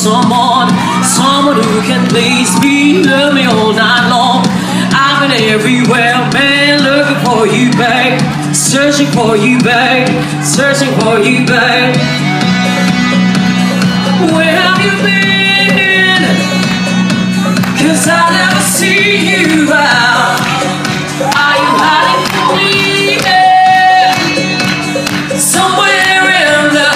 someone who can please me, love me all night long. I've been everywhere, man, looking for you, babe. Searching for you, babe. Searching for you, babe. Where have you been? 'Cause I never see you out. Are you hiding from me? Somewhere in the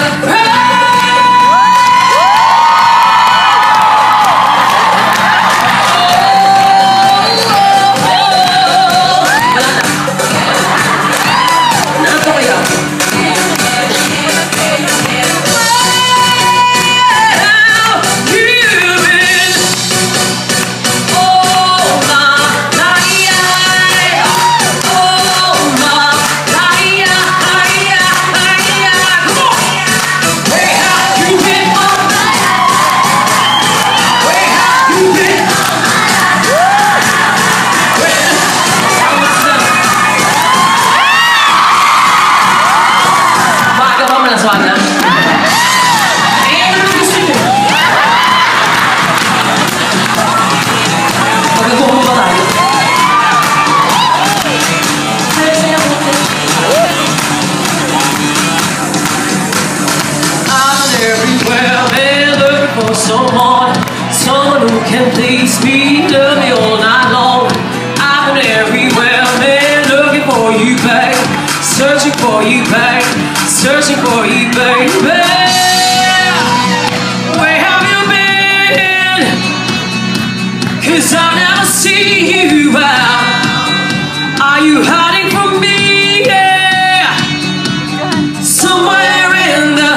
someone who can please me, love me all night long. I've been everywhere, man, looking for you, babe. Searching for you, babe. Searching for you, baby. Where have you been? 'Cause I never see you out. Are you hiding from me? Yeah. Somewhere in the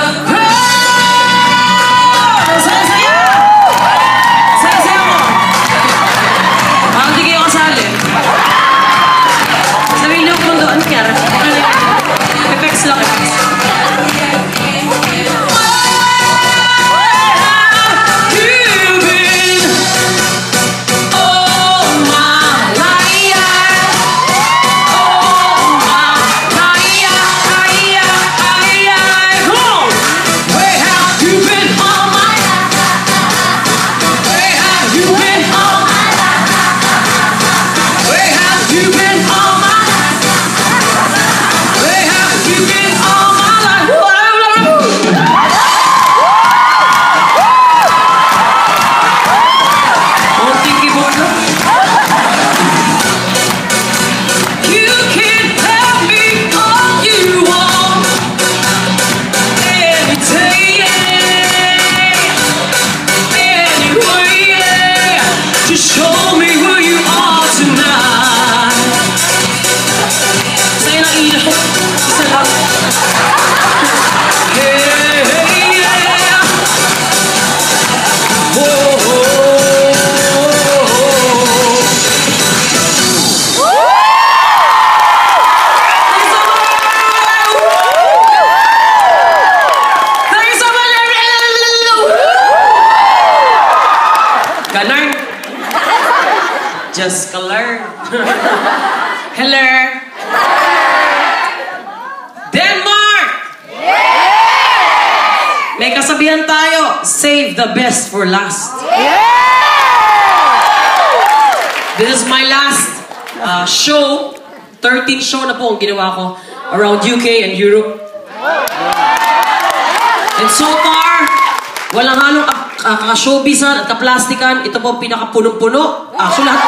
just color. Hello. Denmark! Yeah! May kasabihan tayo, save the best for last. Yeah! This is my last show. 13 show na po ang ginawa ko around UK and Europe. And so far, walang halong showbizan at kaplastikan. Ito po ang pinakapunong-puno. Actually, lahat.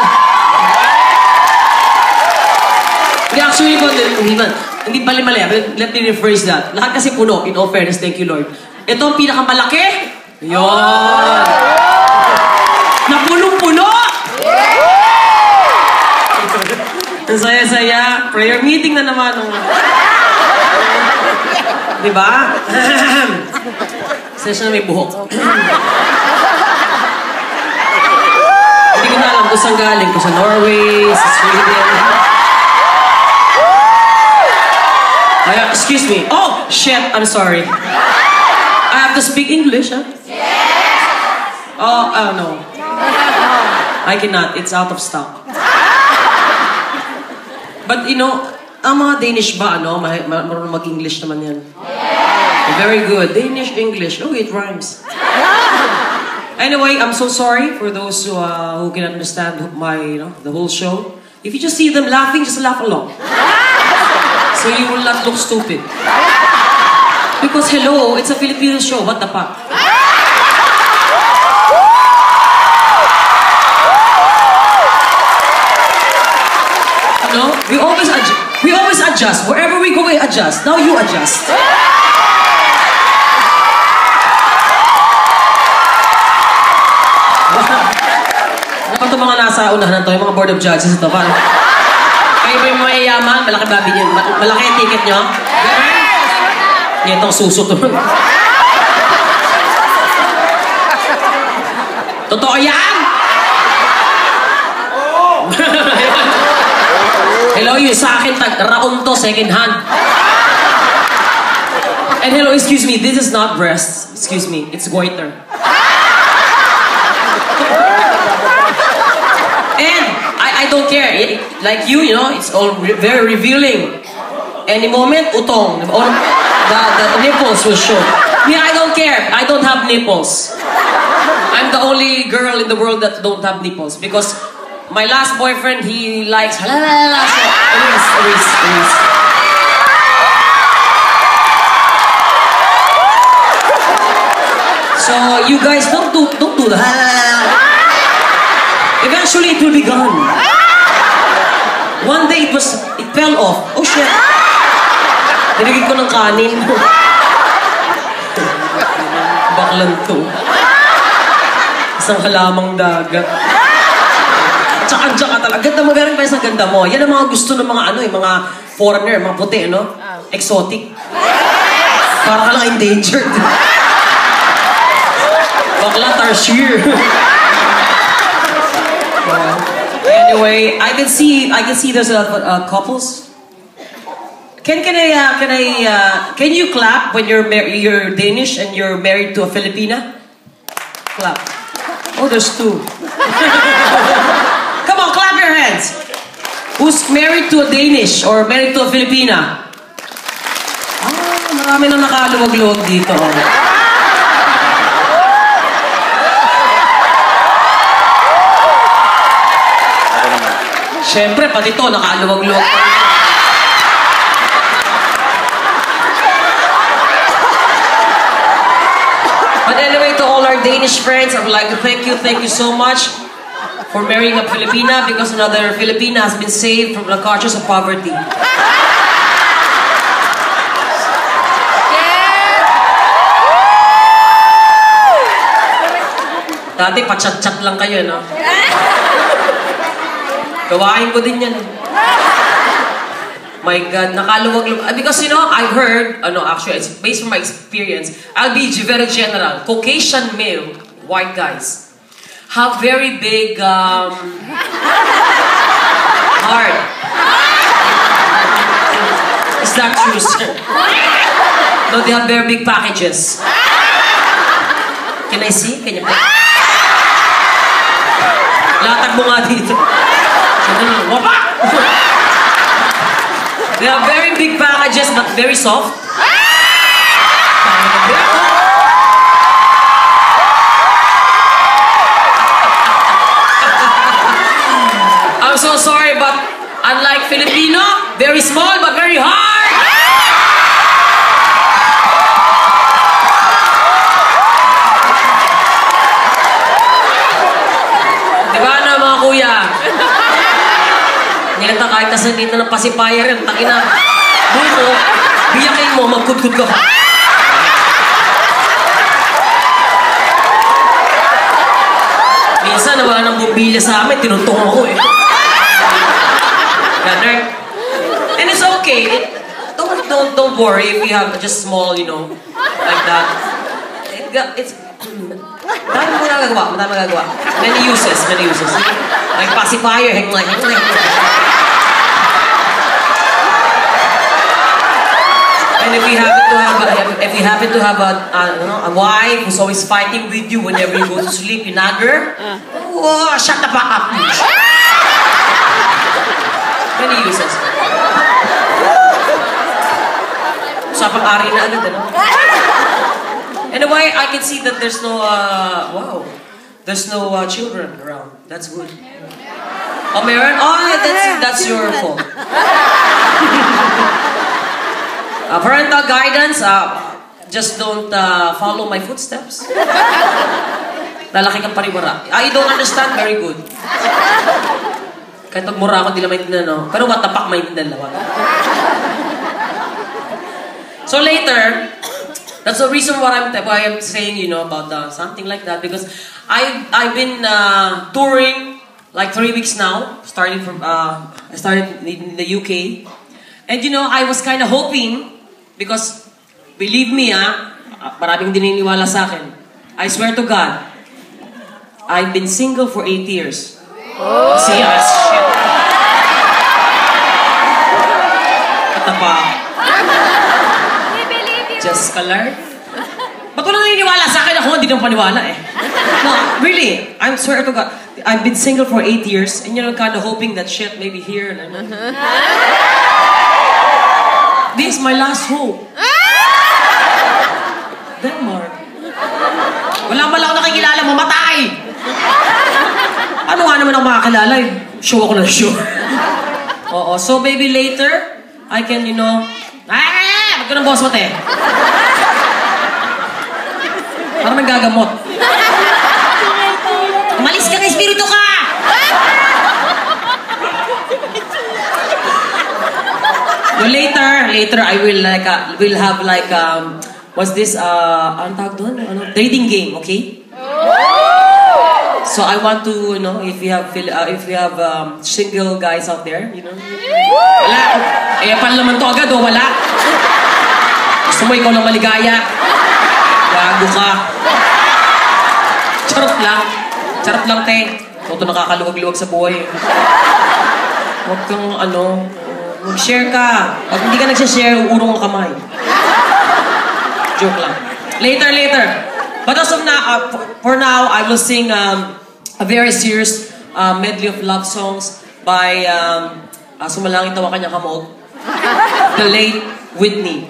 Actually po, hindi mali-mali. Let me rephrase that. Lahat kasi puno, in all fairness, thank you Lord. Ito ang pinakamalaki. Yun. Na punong-puno. Ang saya-saya. Prayer meeting na naman. Diba? Session na may buhok. Hindi ko na alam kung saan galing. Kung sa Norway, sa Sweden. Excuse me. Oh, shit. I'm sorry. I have to speak English, huh? Yes! Oh, no. I cannot. It's out of stock. But, you know, ang mga Danish ba, ano? Marunong mag-English naman yan. Yeah. Very good. Danish, English. Oh, it rhymes. Anyway, I'm so sorry for those who can understand the whole show. If you just see them laughing, just laugh along. So you will not look stupid. Because hello, it's a Filipino show. What the fuck? No, we always adjust. Wherever we go, we adjust. Now you adjust. Ano ito mga nasa unahan to, yung mga board of judges ito, paano? Kayo ba yung mayayaman? Malaki babi niyo? Malaki yung ticket niyo? Yan itong suso to. Totoo yan! Hello, yun sa akin, raon to, second hand. And hello, excuse me, this is not breasts. Excuse me, it's goiter. And I don't care. Like you know, it's all very revealing. Any moment, utong. Or the nipples will show. Me, I don't care. I don't have nipples. I'm the only girl in the world that don't have nipples. Because my last boyfriend, he likes... So, erase. So, you guys, don't do that. Eventually, it will be gone. One day, it fell off. Oh, shit. Dinigid ko ng kanin. Baklan to. Isang halamang dagat. Tsaka talaga. Ganda mo, meron pa isang ganda mo. Yan ang mga gusto ng mga mga foreigner, mga puti, no? Exotic. Para ka lang endangered. Bakla, tarsier. Anyway, I can see there's a lot of couples. Can you clap when you're Danish and you're married to a Filipina? Clap. Oh, there's two. Come on, clap your hands. Who's married to a Danish or married to a Filipina? Marami na nakaluwag-luwag dito. Siyempre, pati to, nakaluwag-luwag. But anyway, to all our Danish friends, I would like to thank you so much for marrying a Filipina because another Filipina has been saved from the clutches of poverty. Dati, pachat-chat lang kayo, no? Gawain ko din yan. My God, nakaluwag-luwag. Because, I've heard, actually, it's based on my experience, I'll be very general. Caucasian male, white guys, have very big, heart. Is that true, sir? No, they have very big packages. Can I see? Can you play? Latag mo nga dito. They have very big packages but very soft. I'm so sorry, but unlike Filipino, very small but very hard. Diba na mga kuya? Nilata kahit nasa dito ng pacifier yan, takina. Buko, biyakin mo, magkudkud ka pa. Minsan, nawala ng bumbilya sa amin, tinuntong ako eh. Ganun. And it's okay. Don't worry if you have just small, like that. It's... Madami magagawa. Many uses. Like pacifier, like... And if you happen to have a wife who's always fighting with you whenever you go to sleep, you nag her. Whoa, shut the fuck up. Many uses. Usapang ari na agad, Anyway, I can see that there's no, wow. There's no children around. That's good. Oh, meron? Oh, that's your fault. Parental guidance, just don't follow my footsteps. Lalaki kang pariwara. I don't understand, very good. Kahit magmura ako, di lang maintindihan, no? Pero matapak maintindihan lang. So later, that's the reason why I'm saying, you know, about something like that, because I've been touring like 3 weeks now, starting from I started in the UK, and you know, I was kind of hoping, because believe me, maraming dininiwala sa akin. I swear to God, I've been single for 8 years. Oh. See, shit. What pa? Just color. Ba't wala naniniwala sa akin? Ako hindi nang paniwala eh. No, really. I swear to God. I've been single for 8 years and you know, kind of hoping that shit maybe here and this is my last hope. Denmark. Wala man lang ako nakikilala, mamatay! Ano nga naman ako makakilala eh? Show ako na show. Oo, so maybe later, I can, you know, wag ko ng boss mo, te. Parang nagagamot. Umalis ka ng espiritu ka! So later I will have like, what's this, anong tawag doon? Trading game, okay? So I want to, you know, if you have single guys out there, you know, wala. Eh, naman to agad, o wala. Gusto mo ikaw lang maligaya. Gago ka. Charot lang. Charot lang, te. Ito nakakaluwag-luwag sa buhay. Huwag kang, mag-share ka. Pag hindi ka nagsishare, urong ang kamay. Joke lang. Later. But as of now, for now, I will sing a very serious medley of love songs by Sumalangit Tawa Kanya Kamog, the late Whitney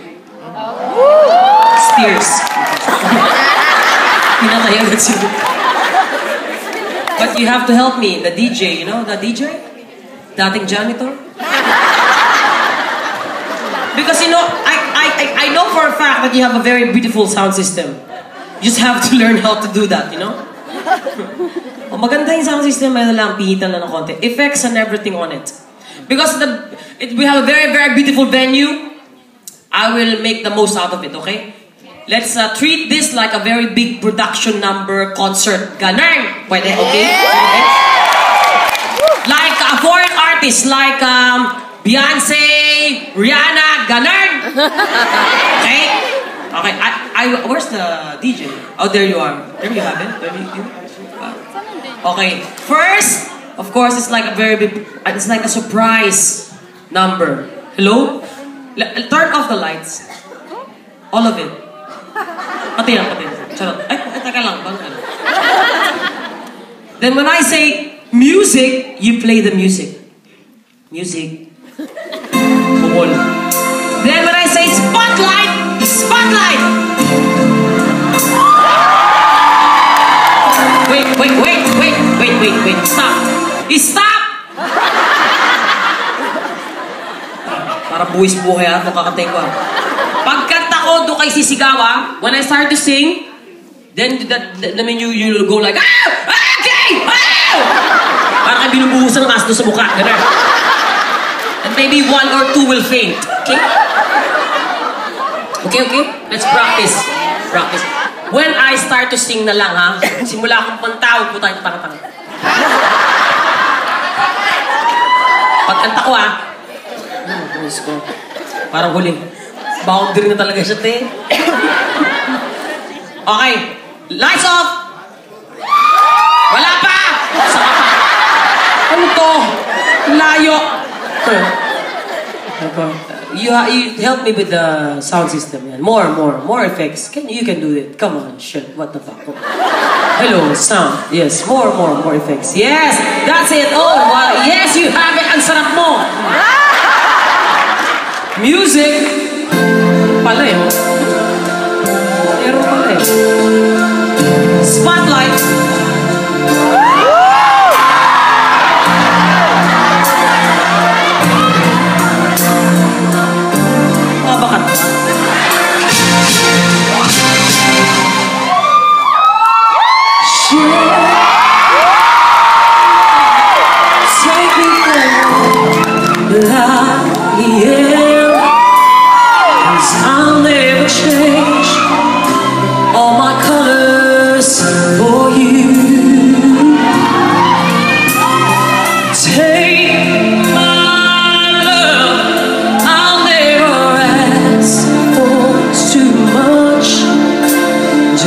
Spears. Pinatay agad siya. But you have to help me, the DJ, you know, the DJ? Dating janitor? Because, you know, I know for a fact that you have a very beautiful sound system. You just have to learn how to do that, you know? Maganda yung sound system, may lang, pihitan lang ng konti. Effects and everything on it. Because we have a very, very beautiful venue, I will make the most out of it, okay? Let's treat this like a very big production number concert. Ganun! Pwede, okay? Okay? Like a foreign artist, like Beyonce, Rihanna, ganun! Okay? Okay, where's the DJ? Oh, there you are. There you have it. Okay, first, of course, it's like a very big, it's like a surprise number. Hello? Turn off the lights. All of it. Pati lang. Charot. Ay, teka lang. Then when I say music, you play the music. Music. Bukol. Then when I say spotlight, spotlight! Wait. Stop. Stop! Para buwis buhay at nakakatay ko. Pagkanta ko, doon kay sisigawa, when I start to sing, then you'll go like, okay! Para kayo binubuhusan ng asdo sa mukha. Ganun. And maybe 1 or 2 will faint. Okay? Okay? Let's practice. When I start to sing na lang, ha? Simula akong pantawag po tayo tanga-tanga. Pagkanta ko, ha? Parang huling. Boundary na talaga siya, te. Okay. Lights off! Wala pa! Saka pa. Ano to? Layo. You help me with the sound system. Man. More effects. You can do it. Come on, shit. What the fuck? Hello, sound. Yes, more effects. Yes, that's it. Oh, wow. Yes, you have it. Ang sarap mo. Music. Pala eh. Pero pala eh. Spotlight.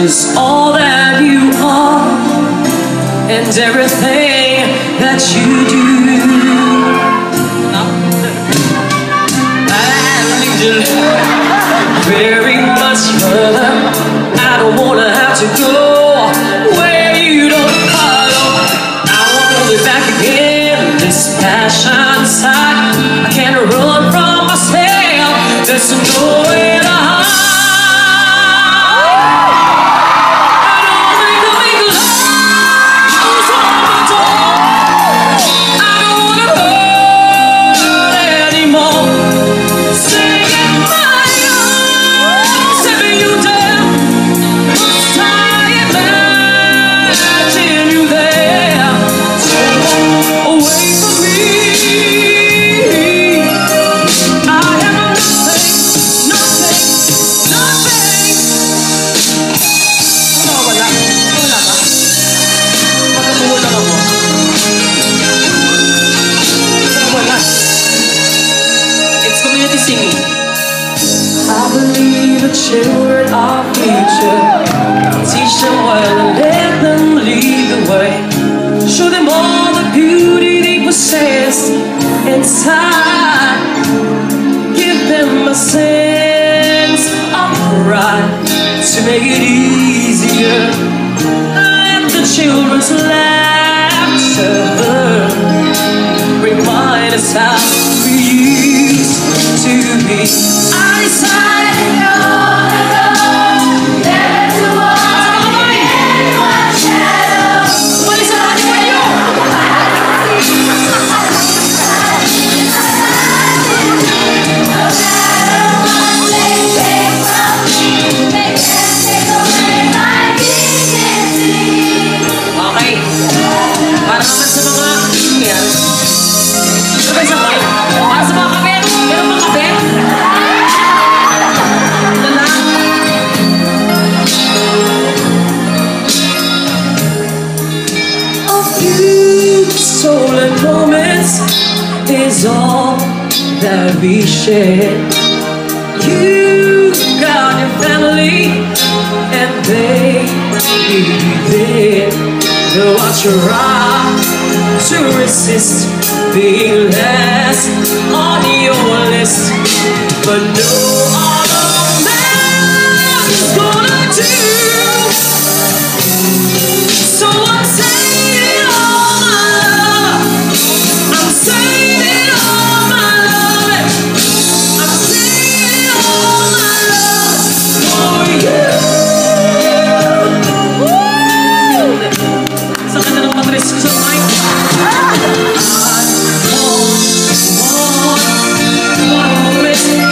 is all that you are and everything that you do. And very much further, I don't wanna have to go where you don't follow. I wanna be back again. This passion inside, I can't run from myself. There's no way to hide. Singing. I believe the children are future. Teach them well and let them lead the way. Show them all the beauty they possess inside. Give them a sense of pride to make it easier. Let the children's laughter remind us how we used to be. I decided never to walk in anyone's shadow. What is that for you? Okay. Para naman sa mga yan. Sabay sabay. Para sa mga kape. Meron mga kape? A few stolen moments is all that we share. You got your family and they need you there. Though I try to resist being last on your list, but no other man is gonna do. So I'm saving all my love. I'm saving all my love. I'm saving all my love for you. Sa kanya ng matres ko sa mic. One moment in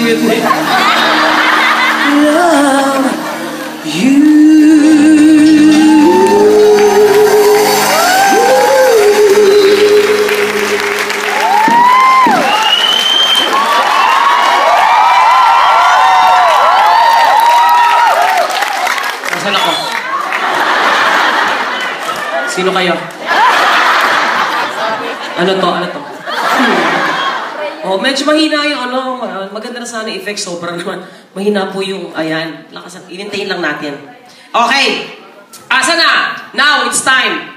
With me. Love you. Nasaan ako? Sino kayo? Ano to? Oh, medyo mahina yung maganda na sana effect, sobrang naman. Mahina po yung, ayan, lakasan, inintayin lang natin. Okay, asa na? Now, it's time.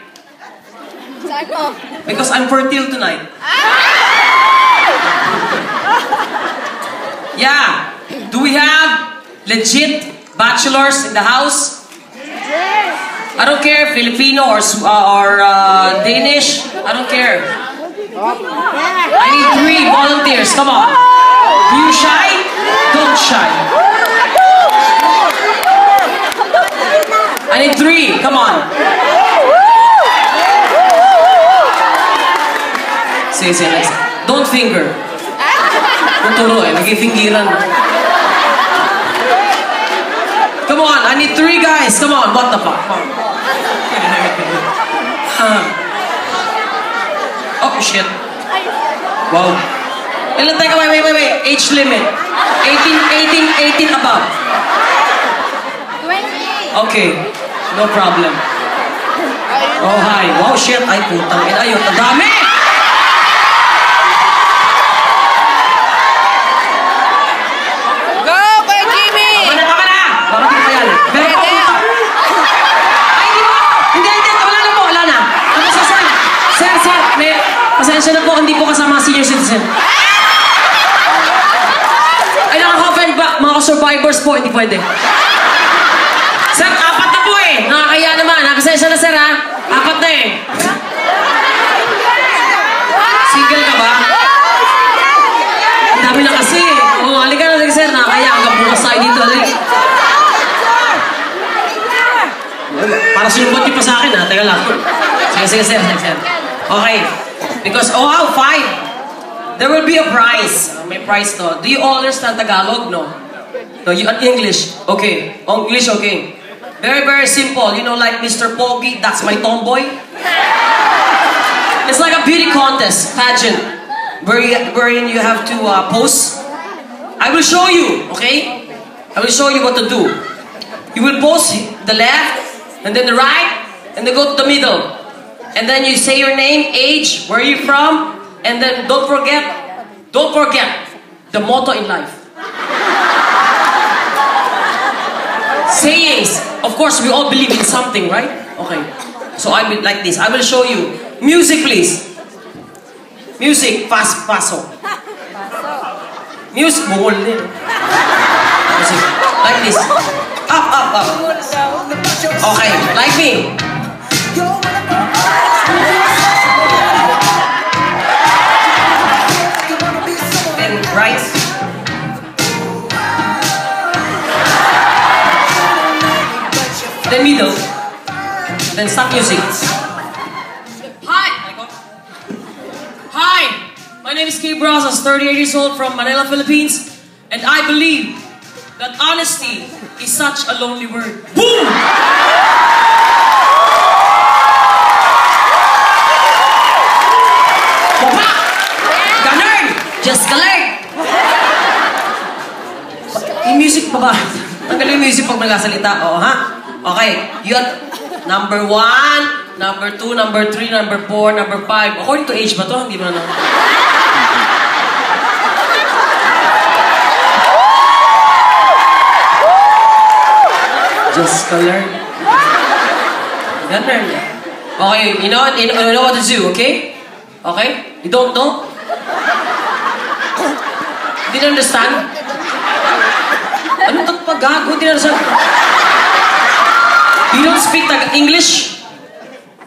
Because I'm fertile tonight. Yeah, do we have legit bachelors in the house? I don't care, Filipino or Danish, I don't care. I need 3 volunteers. Come on. You shy? Don't shy. I need 3. Come on. Say, next. Don't finger. Tuturo nag-fingiran. Come on. I need 3 guys. Come on. What the fuck? Come on. Oh, shit. Wow. Ilan tayo? Wait. Age limit. 18 above. 20. Okay. No problem. Oh, hi. Wow, shit. Ay, putang ina. Ayun, ang dami! Go, Kuya Jimmy! Baka na! Baka di pa yan. Pero ay, hindi. Wala na. Sir, may pasensya na po, hindi po kasama senior citizen. Ay, nakaka-offend ba? Mga survivors po, hindi pwede. Sir, 4 na po eh. Nakakaya naman. Pasensya na, sir, ha? 4 na eh. Single ka ba? Ang dami na kasi. Oo, halika na, sir. Nakakaya. Hanggang bukas tayo dito. Para sinumbot niyo pa sa akin, ha? Teka lang. Sige, sir. Okay. Because, oh wow, 5. There will be a prize. May prize to. Do you all understand Tagalog? No? No, you English? Okay. English, okay. Very, very simple. You know, like Mr. Pogi, that's my tomboy. It's like a beauty contest, pageant, wherein you have to pose. I will show you, okay? I will show you what to do. You will pose the left, and then the right, and then go to the middle. And then you say your name, age, where are you from, and then don't forget the motto in life. Sayings. Of course, we all believe in something, right? Okay. So I will like this. I will show you. Music, please. Music. Paso. Music. Music. Like this. Up. Okay. Like me. Then right. Then middle. Then stop music. Hi. My name is Kay Brazos, 38 years old from Manila, Philippines. And I believe that honesty is such a lonely word. Boom! Baba! Ganun! Just galing! Yung music pa ba? Tanggalin yung music pag nagsasalita. Oo, ha? Okay. You have number 1, number 2, number 3, number 4, number 5. According to age ba to? Hindi mo na. Just color. Ganun. Okay, you know what to do, okay? Okay? You don't know? Didn't understand? Ano ito pa gago? Didn't understand? You don't speak English?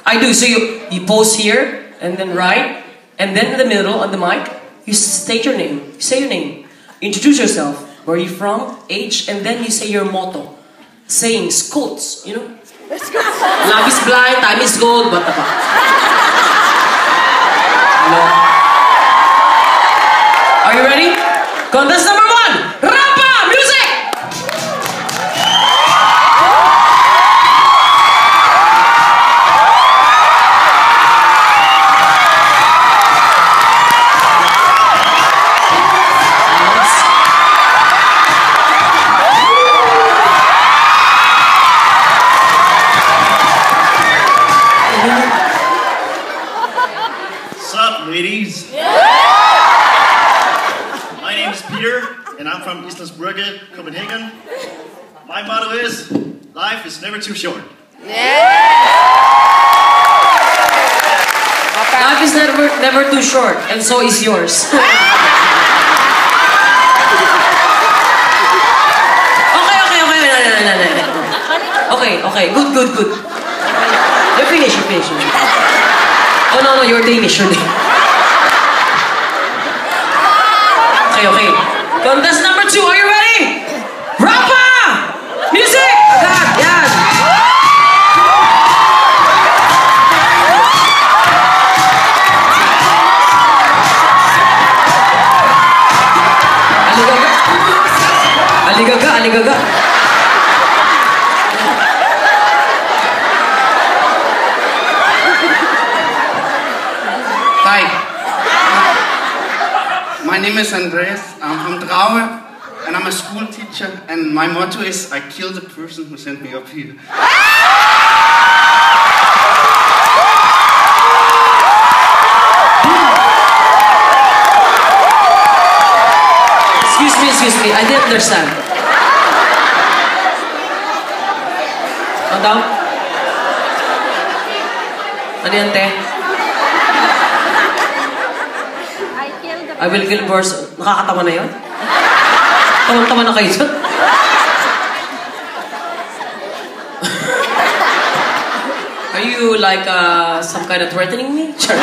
I do. So you pose here, and then right, and then in the middle on the mic, you state your name. You say your name. Introduce yourself. where you from, age, and then you say your motto. Sayings, quotes, you know? Love is blind, time is gold, bata pa. Hello? Are you ready? Contest number 1, Rapa! Music! Ladies. My name is Peter, and I'm from Islandsbrygge, Copenhagen. My motto is, life is never too short. Life is never too short, and so is yours. Okay, good. You finish. Oh no, you're Danish, Okay. Contest number 2, are you ready? Rapa! Music! Agad, yan! Aligaga. Hi. My name is Andreas. I'm from Drame, and I'm a school teacher. And my motto is, I kill the person who sent me up here. Excuse me, I didn't understand. Madam? Ano yan, te? I will kill birds. Nakakatawa na yun? Tawang-tawa na kayo dyan? Are you like some kind of threatening me? Sure.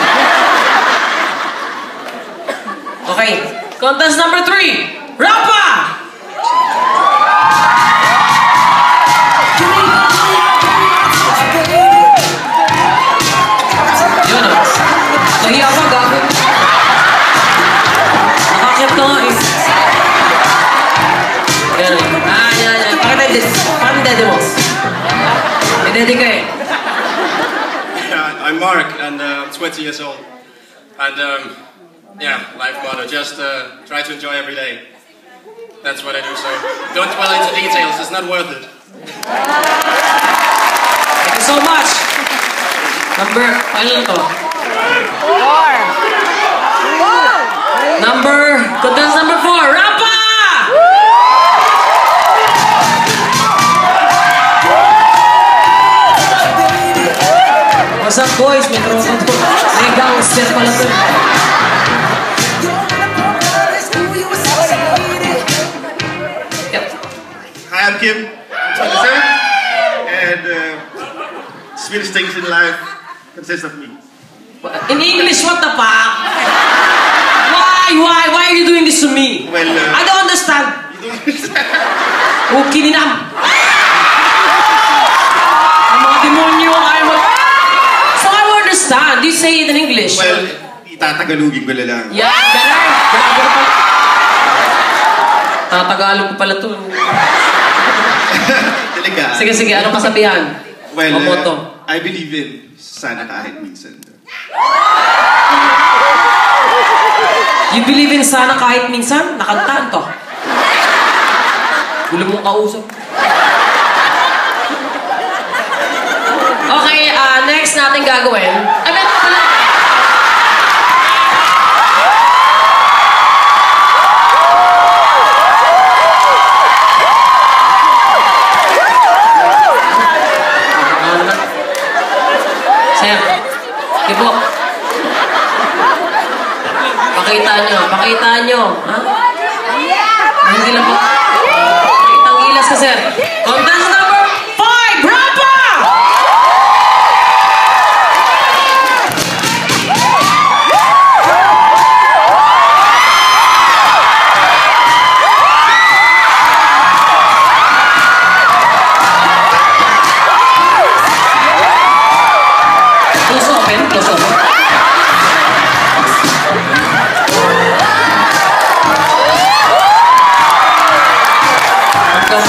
Okay, contest number 3, Rapa! Yun o. Nahiya ka, gago. Nakakip ka nga eh. Yan o. Yan. Pakita yung dede mo. May dede ka eh. I'm Mark, and I'm 20 years old. And yeah, life motto, just try to enjoy every day. That's what I do, so don't dwell into details, it's not worth it. Thank you so much. Contest number 4, Rapa! What's up, boys? May tropa to. May gangster pala to. Yep. Hi, I'm Kim. I'm 27, and Swedish things in life consist of me. In English, what the fuck? Why are you doing this to me? Well, I don't understand. You don't understand? Okay, ninam. Ang mga demonyo ay So I don't understand. Do you say it in English? Well, itatagalugin ko na lang. Yeah, ganun. Grabe ka pala. Tatagalog ko pala to. Talaga. Sige, anong kasabihan? Well, o motto? I believe in sana kahit minsan. You believe in sana kahit minsan? Nakantaan to. Gulo mong kausap. Okay, next natin gagawin. Sir, ibo. Pakita nyo. Ha? Hindi lang po. Pakitang ilas ka, sir. Contest number 5, Rapa!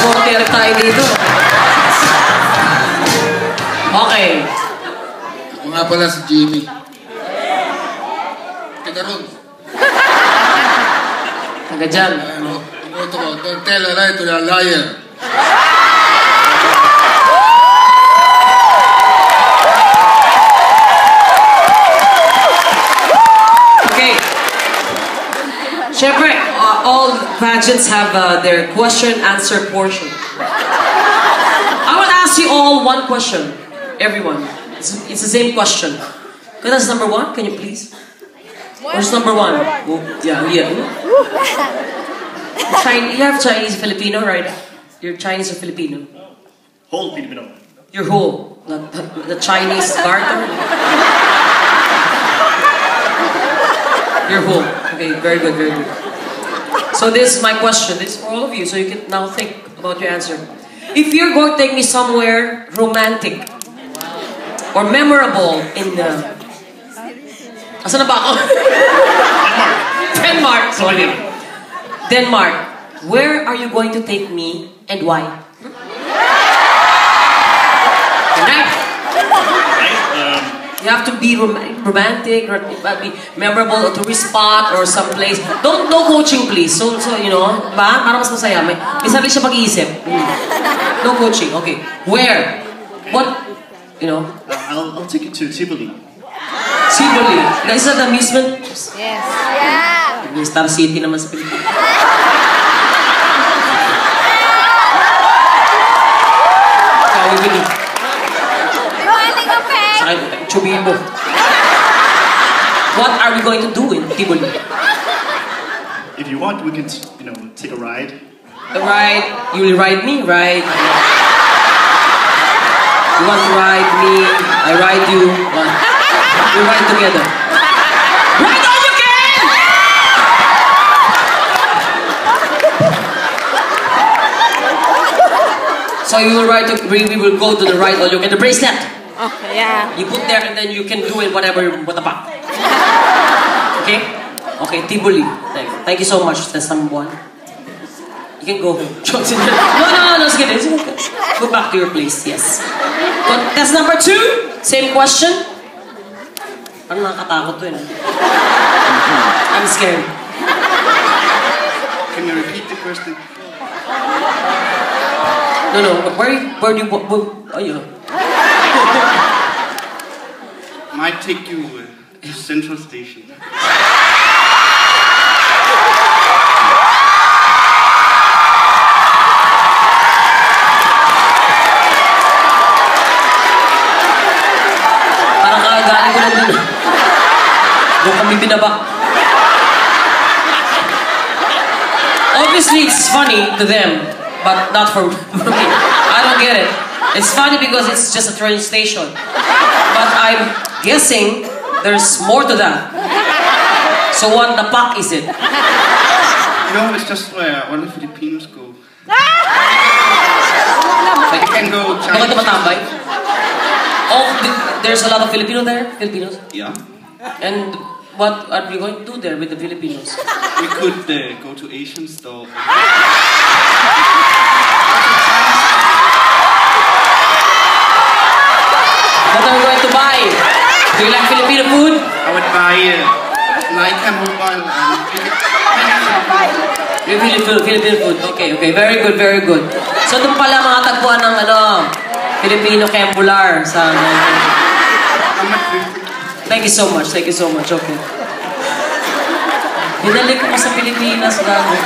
reporter tayo dito. Okay. Ako nga pala si Jimmy. Taga ron. Taga dyan. Ano, imoto ko, don't tell a lie to a liar. Okay. Siyempre, all pageants have their question-answer portion. I will ask you all one question. Everyone. It's the same question. That's number one. Can you please? Where's number one? Oh, yeah. You have Chinese Filipino, right? You're Chinese or Filipino? Whole Filipino. You're whole. Not the Chinese garter? You're whole. Okay, very good, very good. So this is my question. This is for all of you, so you can now think about your answer. If you're going to take me somewhere romantic or memorable in asan na ba ako? Denmark. Sorry. Denmark. Where are you going to take me and why? You have to be romantic, or be memorable, a tourist spot, or some place. No coaching, please. So you know, ba? Para mas masaya. May sarili siya pag-iisip. No coaching. Okay. Where? What? You know? I'll take you to Tivoli. Tivoli. Is that amusement? Yes. Yeah. Star City naman sa Pilipinas. Chubibo. What are we going to do in Tivoli? If you want, we can, take a ride. A ride? You will ride me? Ride. You want to ride me? I ride you. We ride together. Ride all you can! So you will ride. We will go to the ride all you can. The bracelet. Oh, yeah. You put there and then you can do it what the fuck. Okay? Okay, Tivoli. Thank you so much. That's number one. You can go. No, it's good. Go back to your place, yes. But that's number two. Same question. Ano nakakatakot to yun? I'm scared. Can you repeat the question? No. Where do you... Oh, yeah. Might take you to Central Station. Parang kagaling ko lang dun. Doon kami binaba. Obviously, it's funny to them, but not for me. I don't get it. It's funny because it's just a train station. But I'm guessing there's more to that. So what the fuck is it? It's just where all the Filipinos go. Like you can go Bakit Chinese. tumatambay? There's a lot of Filipinos? Yeah. And what are we going to do there with the Filipinos? We could go to Asian store. What are we going to buy? Do you like Filipino food? I would buy Leica mobile and Filipino food. Okay. Very good. So doon pala mga tagpuan ng Filipino Kembular sa... Thank you so much. Okay. Binalik ako sa Pilipinas, gago.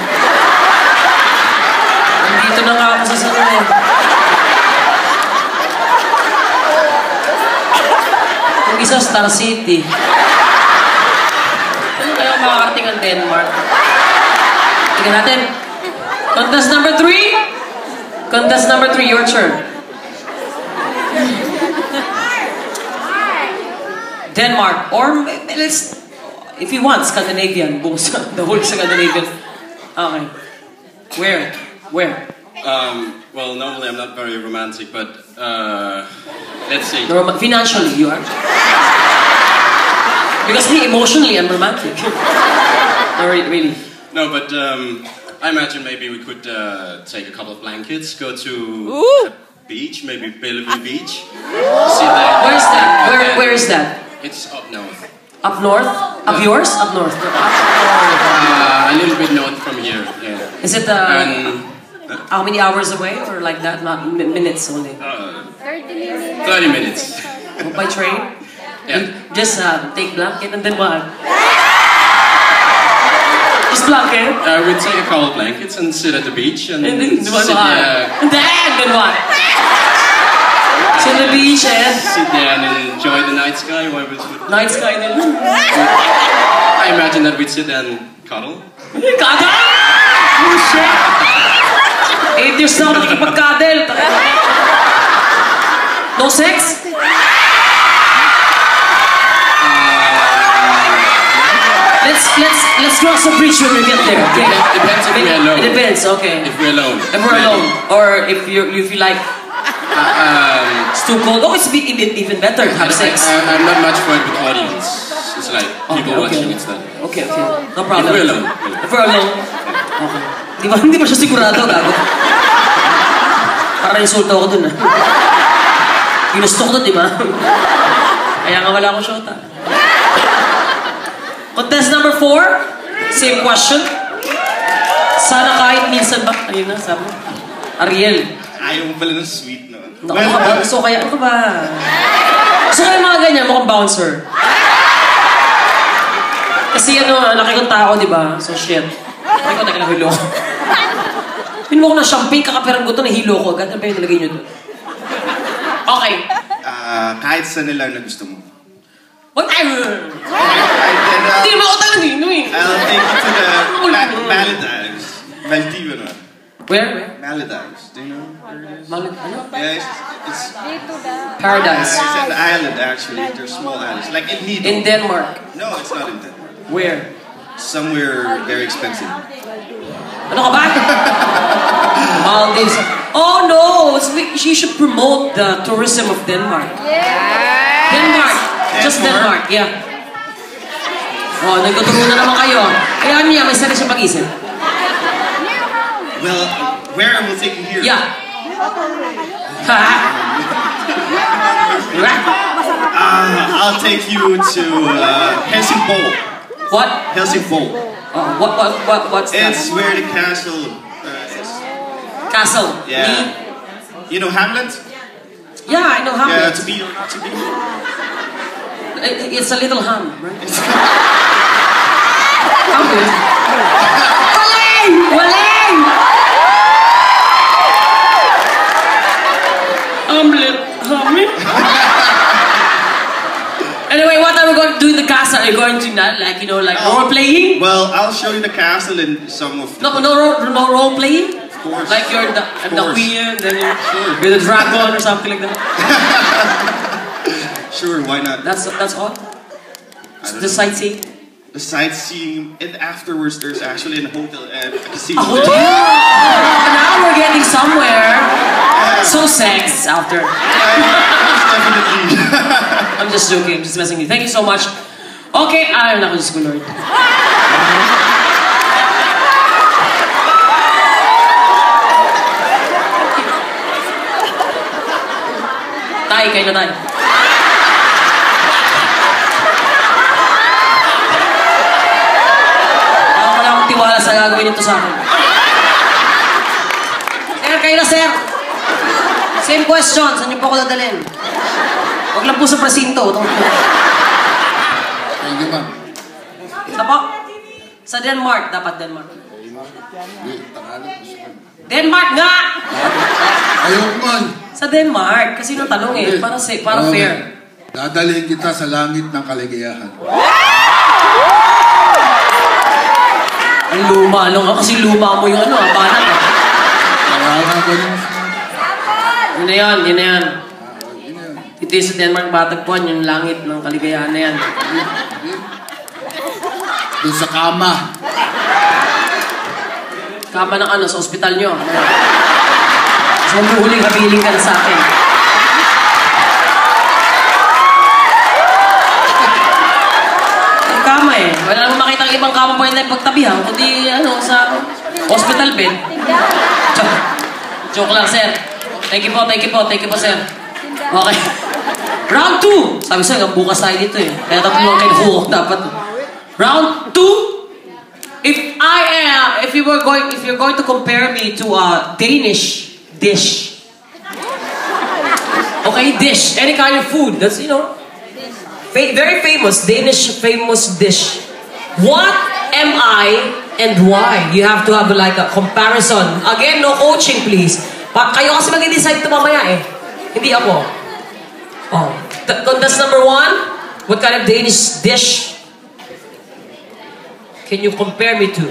Nandito na nga ako sa San. Yung isa, Star City. Ano kayo makakarating ang Denmark? Tingnan natin. Contest number 3, your turn. Denmark, or let's, if you want, Scandinavian, the whole Scandinavian. Okay. Where? Well, normally I'm not very romantic, but let's see. Financially, you are. Because me, emotionally, I'm romantic. No, really. No, but I imagine maybe we could take a couple of blankets, go to a beach, maybe Bellevue Beach. See that. Where's that? Where is that? It's up north. Up north? Up yours? Up north. A little bit north from here. Yeah. Is it how many hours away or like that? Not minutes only. 30 minutes. By train? Yeah. Just take blanket and then what? Just blanket? We take a couple of blankets and sit at the beach and And then what? sit there. And then what? Sit on the beach and Sit there and enjoy the night sky while we sit. night sky then. I imagine that we'd sit and cuddle. Kada! Oh shit! 8 years na ako nakikipag-cuddle. No sex? Let's cross the bridge when we get there. Okay? Depends if we're alone. It depends, okay. If we're alone. If we're alone, or if you feel like it's too cold. Oh, it's even better to have sex. I'm not much for it with audience. It's like people watching instead. Okay. No problem. If we're alone. If we're alone. Okay. Hindi ba siya sigurado, gago? Para insulto ako dun, ah. Ginusto ko dun, di ba? Kaya nga wala akong shota. Contest number 4. Same question. Sana kahit minsan ba? Ayun na, sabi. Ariel. Ayaw mo pala ng sweet, no? Naku, so kaya, ano ba? So kaya mga ganyan, mukhang bouncer. Kasi ano, laki kong tao, di ba? So shit. Laki ko, taga nahilo ko. Pinuha ko ng champagne, kakaperang gusto, nahilo ko. Agad na ba yung nilagay nyo doon? Okay. Kahit saan nila na gusto mo. What time? Hindi naman ako taga nino eh. I'll take you to the Maldives. Maldives, no? Where? Maldives. Do you know where it is? Ano? Yeah, it's Paradise. it's an island, actually. They're small islands. Like in Nido. In Denmark. No, it's not in Denmark. Where? Somewhere very expensive. Ano ka ba? Maldives. Oh no! She should promote the tourism of Denmark. Denmark. Just Denmark, yeah. Oh, nagtuturo na naman kayo. Kaya niya, may sarili siyang pag-isip. Well, where I will take you here? Yeah. I'll take you to Helsingborg. What? Helsingborg. Oh, what's that? It's where the castle is. Castle. Yeah. You know Hamlet? Yeah, I know Yeah, Hamlet. to be or not to be. It's a little ham, right? Hamlet. Waling! Hamlet. Anyway, what are we going to do in the castle? Are you going to role playing? Well, I'll show you the castle and some of. No role playing. Of course. Like you're the course. queen, then you're the dragon or something like that. Sure, why not? That's all. The sightseeing. The sightseeing, and afterwards there's actually a hotel and a casino. Oh, now we're getting somewhere. So sex after. Definitely. I'm just joking. I'm just messing with you. Thank you so much. Okay, I'm not going to school, Lord. Tay, kayo na tayo. Wala akong tiwala sa gagawin nito sa akin. Sir, kayo na, sir. Same question. Saan niyo po ako dadalhin? Huwag lang po sa presinto. Thank you, ma'am. Sa po? Sa Denmark. Dapat Denmark. Hindi, Tagalog. Denmark nga! Ayoko man. Sa Denmark. Kasi nung tanong eh. Para Okay. fair. Dadalhin kita sa langit ng kaligayahan. Ang luma. Kasi luma mo yung banat. Kaya nga ganun. Yun na yan. Yun na yan. Ito yung sa Denmark Batagpuan. Yung langit ng kaligayahan na yan. Doon sa kama. Kama ng sa ospital nyo. So, huling habiling ka na sa akin. Ang kama eh. Wala namang makita ang ibang kama pa yung pagtabi ha. Kundi sa Hospital bed. Joke lang, sir. Thank you po, sir. Okay. Round 2. Sabi sa'yo, bukas tayo dito eh. Kaya tatlo kayo hukok dapat. Round 2. If you're going to compare me to a Danish dish. Okay, dish. Any kind of food. That's, you know, very famous. Danish famous dish. What am I and why? You have to have like a comparison. Again, no coaching, please. Kayo kasi mag-decide ito mamaya eh. Hindi ako. Oh. Contest number 1. What kind of Danish dish can you compare me to?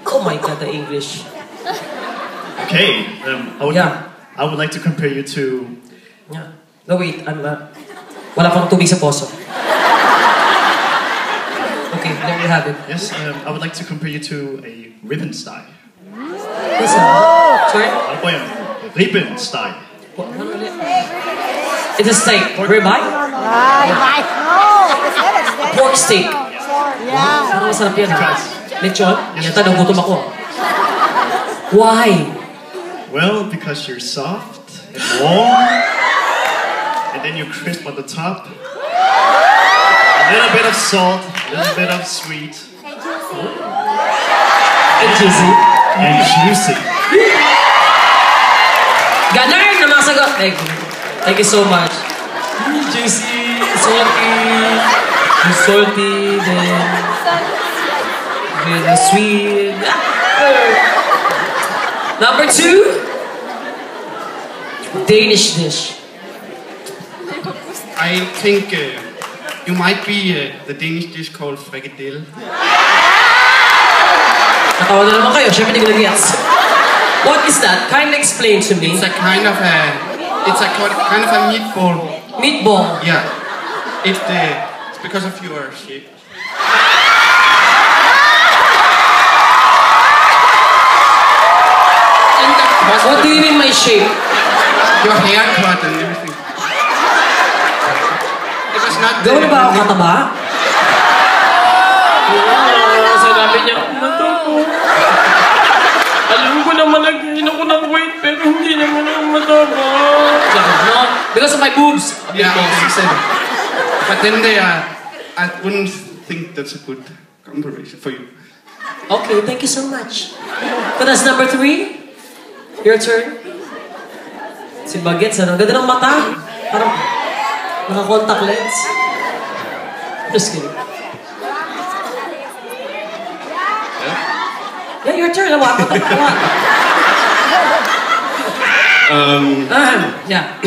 Oh my God, the English. Okay. I would like to compare you to... Yeah. No, wait. Wala pang tubig sa poso. Okay, there you have it. Yes, I would like to compare you to a ribbon style. Yes, sorry? Ano po yan? Ribbon style. It's a steak. Ribeye? Pork steak. Yeah. Ano masarap yan? Lechon? Yata, nagutom ako. Why? Well, because you're soft and warm, and then you're crisp on the top. A little bit of salt, a little bit of sweet. And juicy. And juicy. Ganun na masagot. Thank you so much. Juicy, salty, then sweet. Number 2. Danish dish. I think you might be the Danish dish called frikadelle. Natawa na naman kayo. Siyempre hindi ko nag-gets. What is that? Kindly explain to me. It's a kind of a meatball. Meatball? Yeah. It's because of your shape. What do you mean my shape? Your haircut and everything. It was not Gawin ba ako kataba? Sabi niya, mata ko. Alam ko naman nag-gain ako ng weight, pero hindi naman ako mataba. No, because of my boobs. Yeah, she said it. But then I wouldn't think that's a good comparison for you. Okay, thank you so much. So that's number 3. Your turn. Si Bagets, ano? Ganda ng mata. Parang naka-contact lens. Just kidding. Yeah, your turn. What? Yeah.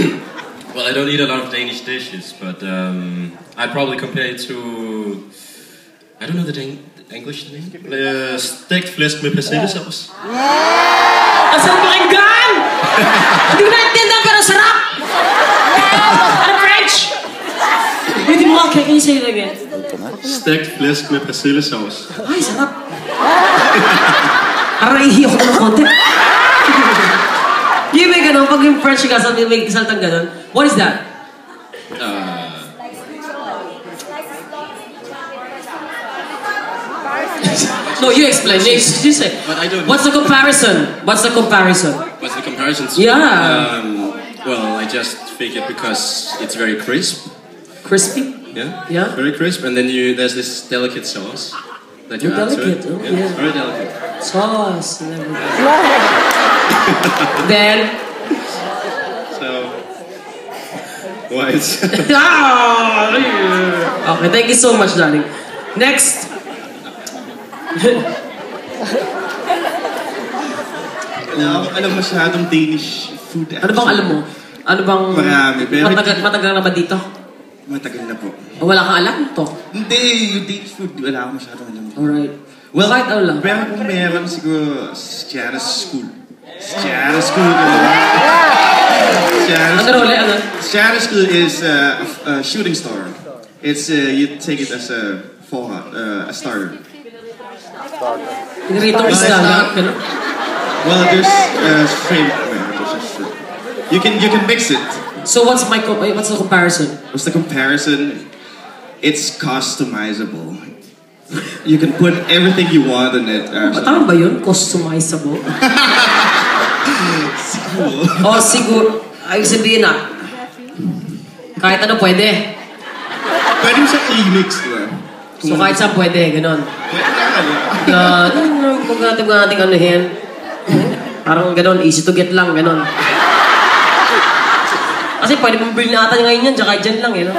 Well, I don't eat a lot of Danish dishes, but I'd probably compare it to... I don't know the English name. Stegt flæsk med persillesauce. Ang sarap pakinggan! Hindi ko naintindihan pero sarap! Ano French? Hindi mo ka, can you say it again? Stegt flæsk med persillesauce. Ay, sarap! Parang naihi ako ng konti. Yung may ganun, pag yung French ka, may saltang ganun. What is that? No, you explain. You say. But I don't. What's the comparison? What's the comparison? What's the comparison? Yeah. Well, I just figured because it's very crisp. Crispy? Yeah. Yeah. Very crisp, and then there's this delicate sauce that you add delicate. to it. Oh, yeah. Very delicate. Sauce and everything. Then. So. Why? Okay, thank you so much, darling. Next. Wala akong alam masyadong Danish food. Ano bang alam mo? Ano bang... Marami, pero... Matagal na ba dito? Matagal na po. Wala kang alam to? Hindi, yung Danish food, wala akong masyadong alam. Alright. Well, kahit ano lang. Pero kung meron siguro, Chiara's School. Chiara's School. Chiara's School is a shooting star. It's, you take it as a starter. Ritong isda lang. Well, there's shrimp. You can mix it. So what's the comparison? What's the comparison? It's customizable. You can put everything you want in it, actually. Tama ba yun? Customizable? Siguro. Siguro. Ayun sabihin na. Kahit ano pwede. Pwede mo siya i-mix, diba? So kahit saan pwede, ganon. Huwag natin anuhin. Parang ganon, easy to get lang, ganon. Kasi pwede mong bilhin ata ngayon yan, tsaka dyan lang, no?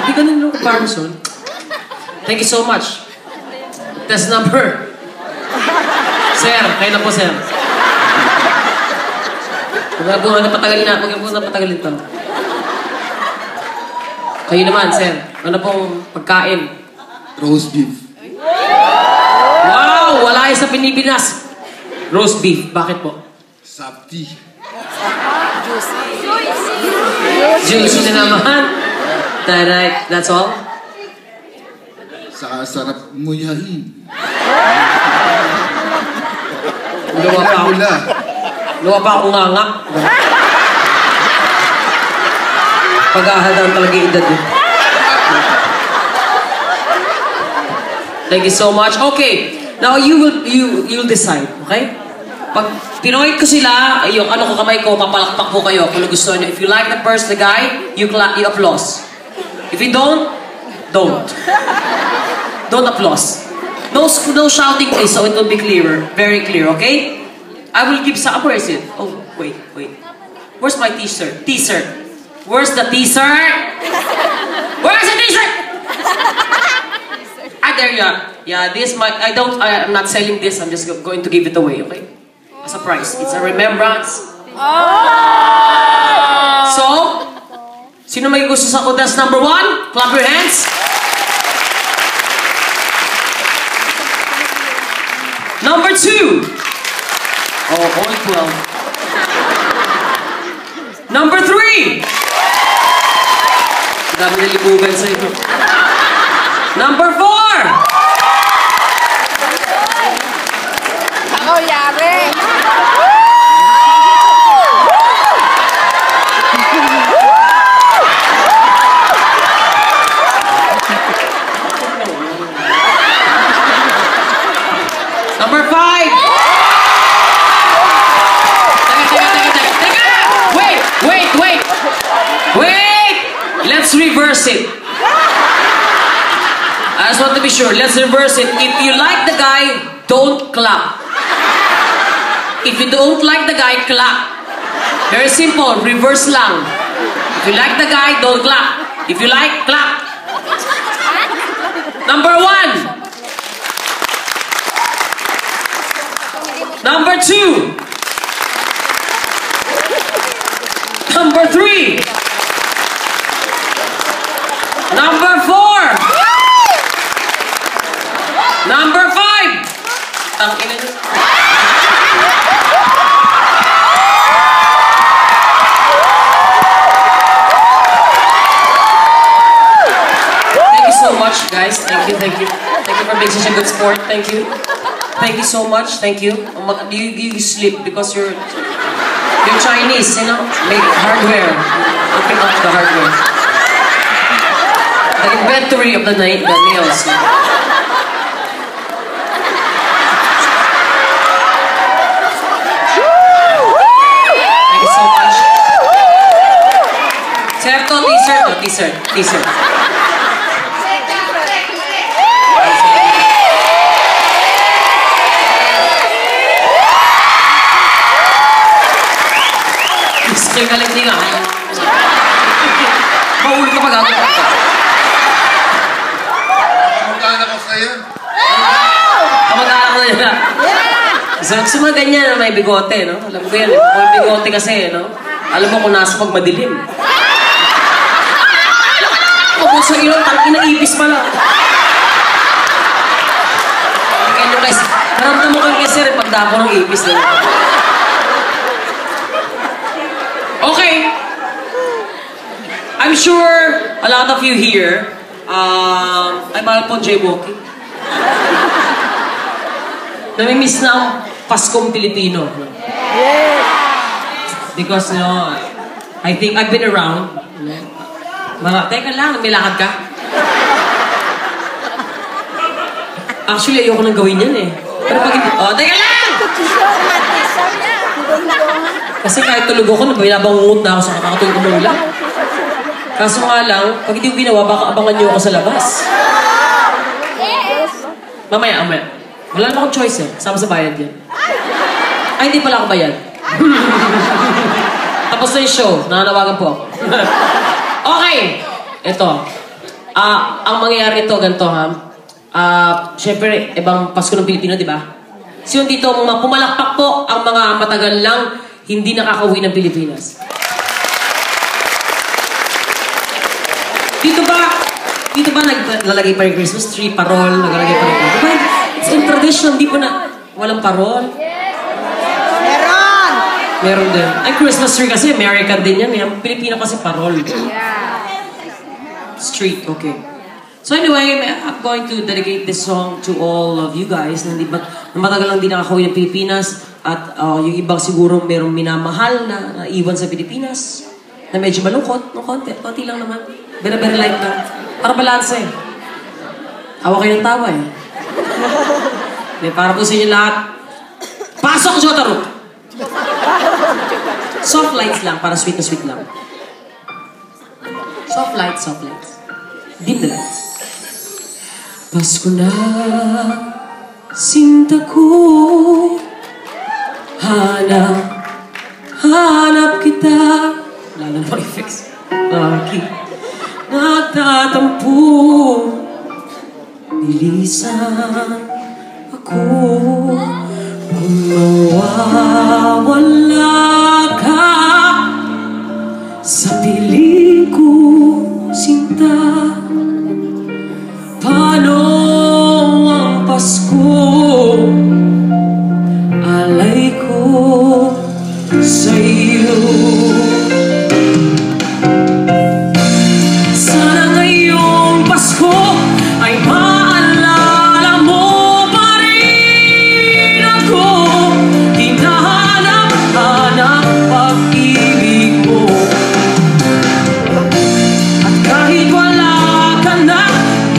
Hindi ganun yung comparison. Thank you so much. Test number. Sir, kayo na po, sir. Huwag po napatagalin to. Kayo naman, sir. Ano pong pagkain? Roast beef. Wow! Wala sa Pilipinas. Roast beef. Bakit po? Sapti. Juicy na naman. Right. That's all? Saka sarap muyahin. Luwa pa ako nga. Pag-ahadang talaga edad yun. Thank you so much. Okay. Now you'll decide, okay? Pag pinoid ko sila, yung ano ko kamay ko, papalakpak po kayo kung gusto niyo. If you like the person, the guy, you applause. If you don't applause. No shouting please, so it will be clearer. Very clear, okay? I will give some. Where is it? Oh, wait. Where's my t-shirt? T-shirt. Where's the t-shirt? Where's the t-shirt? There you are. Yeah, I'm not selling this. I'm just going to give it away, okay? As a prize. It's a remembrance. So, sino may gusto sa contest number 1? Clap your hands. Number 2. Oh, only 12. Number 3. Dami nalibugan sa ito. Number 4. Ako, yari. Number 5. Wait. Let's reverse it. I just want to be sure. Let's reverse it. If you like the guy, don't clap. If you don't like the guy, clap. Very simple. Reverse lang. If you like the guy, don't clap. If you like, clap. Number 1. Number 2. Number 3. Number 4. Number 5. Tangina niyo. Thank you so much, guys. Thank you. Thank you for being such a good sport. Thank you. Thank you so much. Thank you. You sleep because you're Chinese, you know? Make hardware. Open up the hardware. The inventory of the nails. Thank you so much. Certo, t-shirt. Yung galing nila. Mahuli ka pag-agad ka. Kamag-anak ko sa'yo. Kamag-anak ko nila. Gusto mo ganyan na may bigote, no? Alam ko yan, may bigote kasi, no? Alam mo kung nasa pag madilim. Kung sa ilong, inaipis pala. Ganyan guys, naramdam mo kang kasi rin pagdako ng ipis nila. Okay. I'm sure a lot of you here ay mahal po jaywalking. Namimiss na ang Paskong Pilipino. Because, you know, I think I've been around. Teka lang, may lakad ka? Actually, ayoko nang gawin yan eh. Pero pag hindi... Oh, teka lang! Kasi kahit tulog ako, nabangungot na ako sa kakatulog ko mula. Kaso nga lang, pag hindi ko ginawa, baka abangan niyo ako sa labas. Mamaya. Wala naman akong choice eh. Sama sa bayad yan. Ay, hindi pala ako bayad. Tapos na yung show. Nananawagan po ako. Okay. Ito. Ang mangyayari ito, ganito ha. Siyempre, ibang Pasko ng Pilipino, di ba? So dito, pumalakpak po ang mga matagal lang hindi nakakauwi ng Pilipinas. Dito ba naglalagay pa rin Christmas tree, parol, naglalagay pa rin. Diba? It's in tradition, di po na walang parol. Meron din. Ay, Christmas tree kasi, American din yan. Ang Pilipino kasi parol. Street, okay. So anyway, I'm going to dedicate this song to all of you guys na matagal lang din nakakauwi ng Pilipinas at yung ibang siguro merong minamahal na naiwan sa Pilipinas na medyo malungkot, no, konti lang naman. Very light lang. Para balanse eh. Tawa kayo ng tawa eh. Para po sa inyo lahat. Pasok, Jotaro! Soft lights lang, para sweet na sweet lang. Soft lights. Dim the lights. Pasko na, sinta ko. Hanap kita. Wala na mo i-fix. Bakit nagtatampo? Nilisan ako. Kung mawawala ka sa piling ko, sinta. Paano ang Pasko? Alay ko sa'yo. Sana ngayong Pasko ay maalala mo pa rin ako. Hinahanap pag-ibig mo. At kahit wala ka na,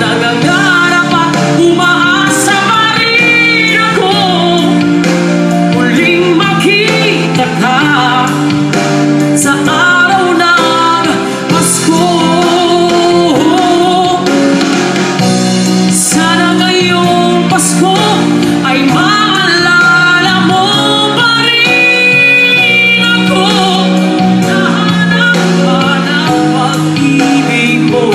nangangarap at umaasa pa rin ako. Muling makita ka sa araw ng Pasko. Sana ngayong Pasko ay maalala mo pa rin ako. Nahanap pag-ibig mo.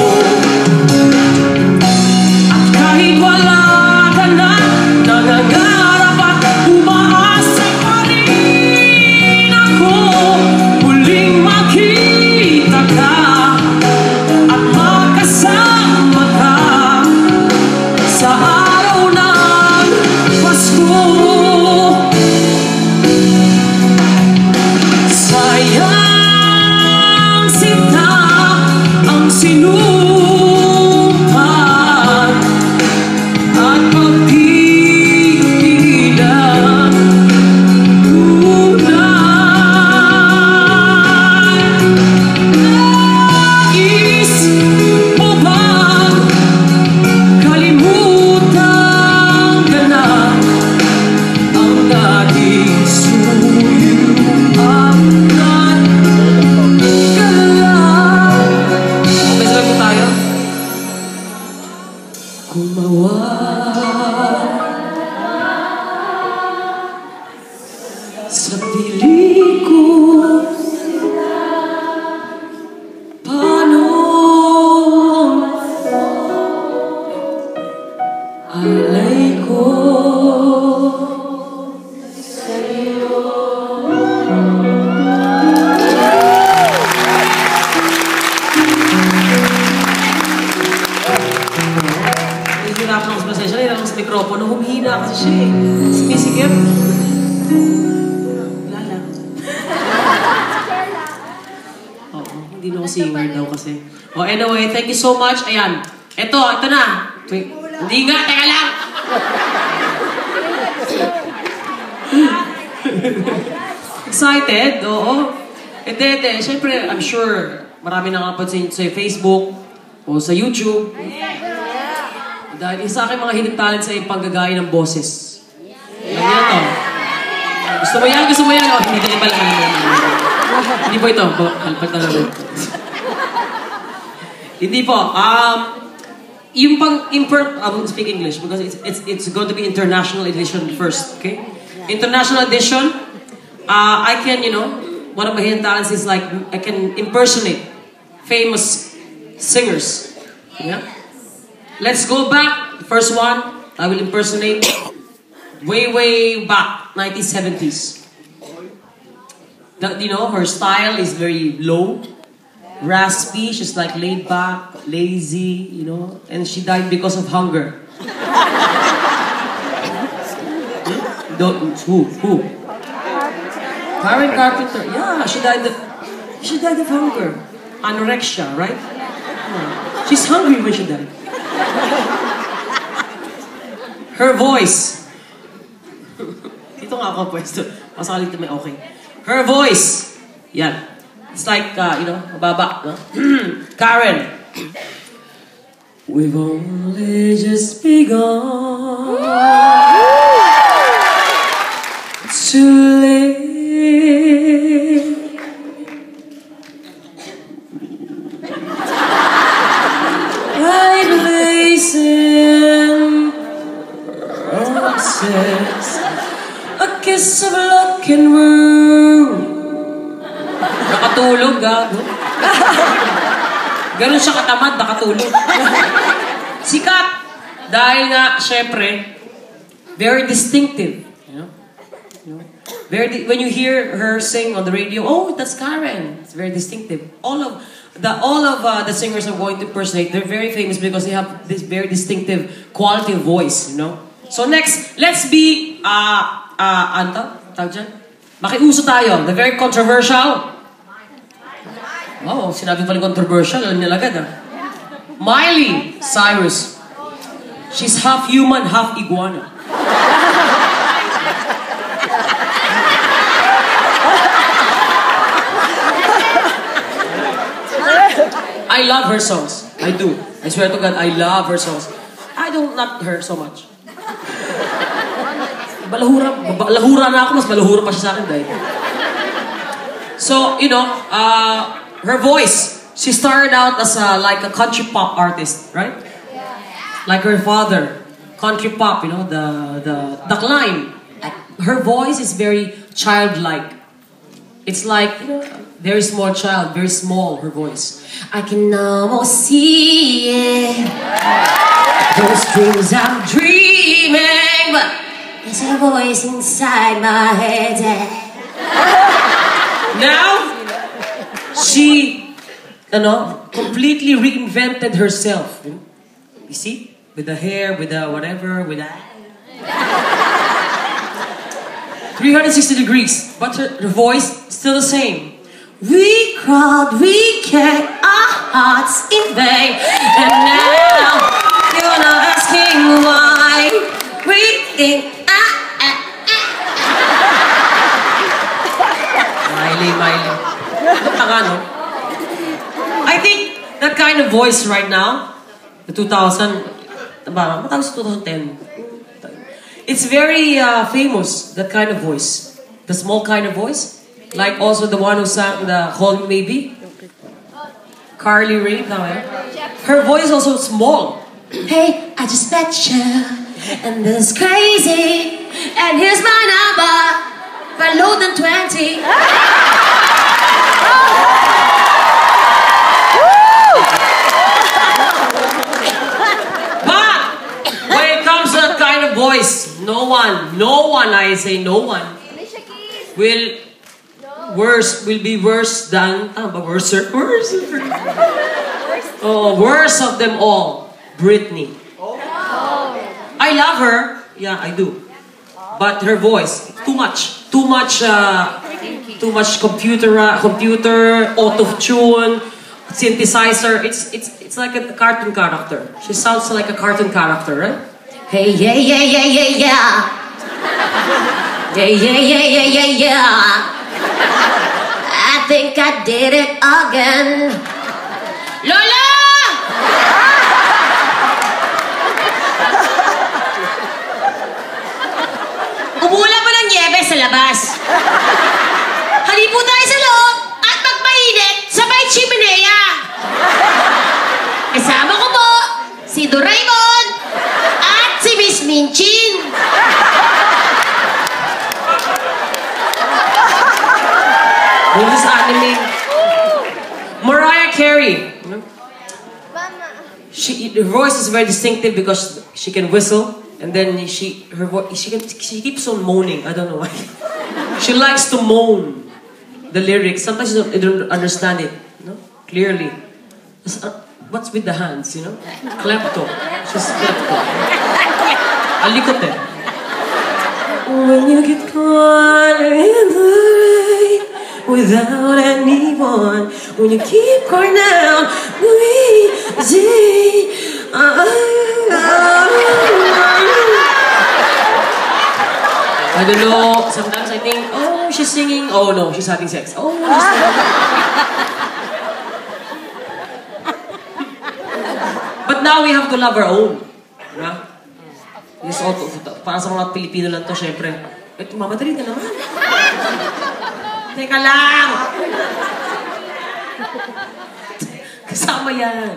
At kahit wala ka na, nangangarap at umaasa pa rin ako. Muling makita ka at makasama ka sa araw ng Pasko. Sayang sinta ang sinumpan at pagpipigilan. Nais mo bang kalimutan ka na ang dating suyuan at kalang? Okay, sabay po tayo. Sa piling ko, paano alay ko sa'yo. Hihirapan ako sa pasensya, hihirapan ako sa mikropono, humihina kasi siya eh. Sumisikip. Lala. Oo, hindi na ako singer daw kasi. Oh, anyway, thank you so much. Ayan. Ito na. Wait, hindi nga, teka lang. Excited? Oo. Hindi. Siyempre, I'm sure marami nakapanood sa Facebook o sa YouTube. Dahil isa aking mga hidden talents ay panggagaya ng boses. Yan to. Gusto mo yan? Gusto mo yan? Oh, hindi ka iba lang. Hindi po ito. Halpat na lang. Hindi po. Yung I will speak English because it's going to be international edition first, okay? International edition, I can, one of my hidden talents is like, I can impersonate famous singers. Yeah? Let's go back. The first one, I will impersonate way back, 1970s. Her style is very low. Raspy, she's like laid back, lazy, and she died because of hunger. Who? Karen Carpenter. Yeah, she died of hunger. Anorexia, right? Yeah. She's hungry when she died. Her voice. Dito nga ako pwesto. Masakali ito may okay. Her voice. Yan. It's like, mababa, no? Karen. We've only just begun to live. Right place in roses, a kiss of luck and room. Nakatulog, gago. Ganun siya katamad, nakatulog. Sikat! Dahil nga, syempre, very distinctive. When you hear her sing on the radio, oh, that's Karen. It's very distinctive. All of the singers I'm going to impersonate, they're very famous because they have this very distinctive quality of voice, So next, let's be, tawag dyan? Makiuso tayo. The very controversial. Wow, sinabi pala controversial. Alam niya agad, Miley Cyrus. She's half human, half iguana. I love her songs. I do. I swear to God, I love her songs. I don't not her so much. Balahura na ako, mas balahura pa siya sa akin dahil. So, her voice, she started out as like a country pop artist, right? Like her father, country pop, the climb. Her voice is very childlike. It's like, very small child, very small, her voice. I can almost see it. Those dreams I'm dreaming, but there's a voice inside my head. Now, she, completely reinvented herself. You see? With the hair, with the whatever, with that. 360 degrees, but her voice still the same. We crawled, we kept our hearts in vain, and now you're not asking why we think. Miley. I think that kind of voice right now, the 2010, it's very famous, that kind of voice. The small kind of voice. Like also the one who sang the Call Me Maybe. Carly Rae. Her voice is also small. Hey, I just met you, and this is crazy, and here's my number, below than 20. But when it comes to that kind of voice, no one, I say no one, will be worse than, worse of them all, Britney. I love her, yeah, I do. But her voice, too much computer, auto-tune, synthesizer. It's like a cartoon character. She sounds like a cartoon character, right? Hey, yeah. Yeah. I think I did it again. Lola! ng niebe sa labas. Halipo tayo sa loob at magpainit sa may chimenea. Kasama ko po si Doraemon at si Miss Minchin. Who's this anime? Mariah Carey. Her voice is very distinctive because she can whistle, and then she keeps on moaning. I don't know why. She likes to moan the lyrics. Sometimes you don't understand it, clearly. What's with the hands, Klepto. She's klepto. Alikote. When you get caught in the rain without anyone, when you keep crying out, I don't know. Sometimes I think, oh, she's singing. Oh no, she's having sex. Oh, she's But now we have to love our own. Yes, para sa mga Pilipino lang to, syempre. Mamadali ka naman. Teka lang! Kasama yan.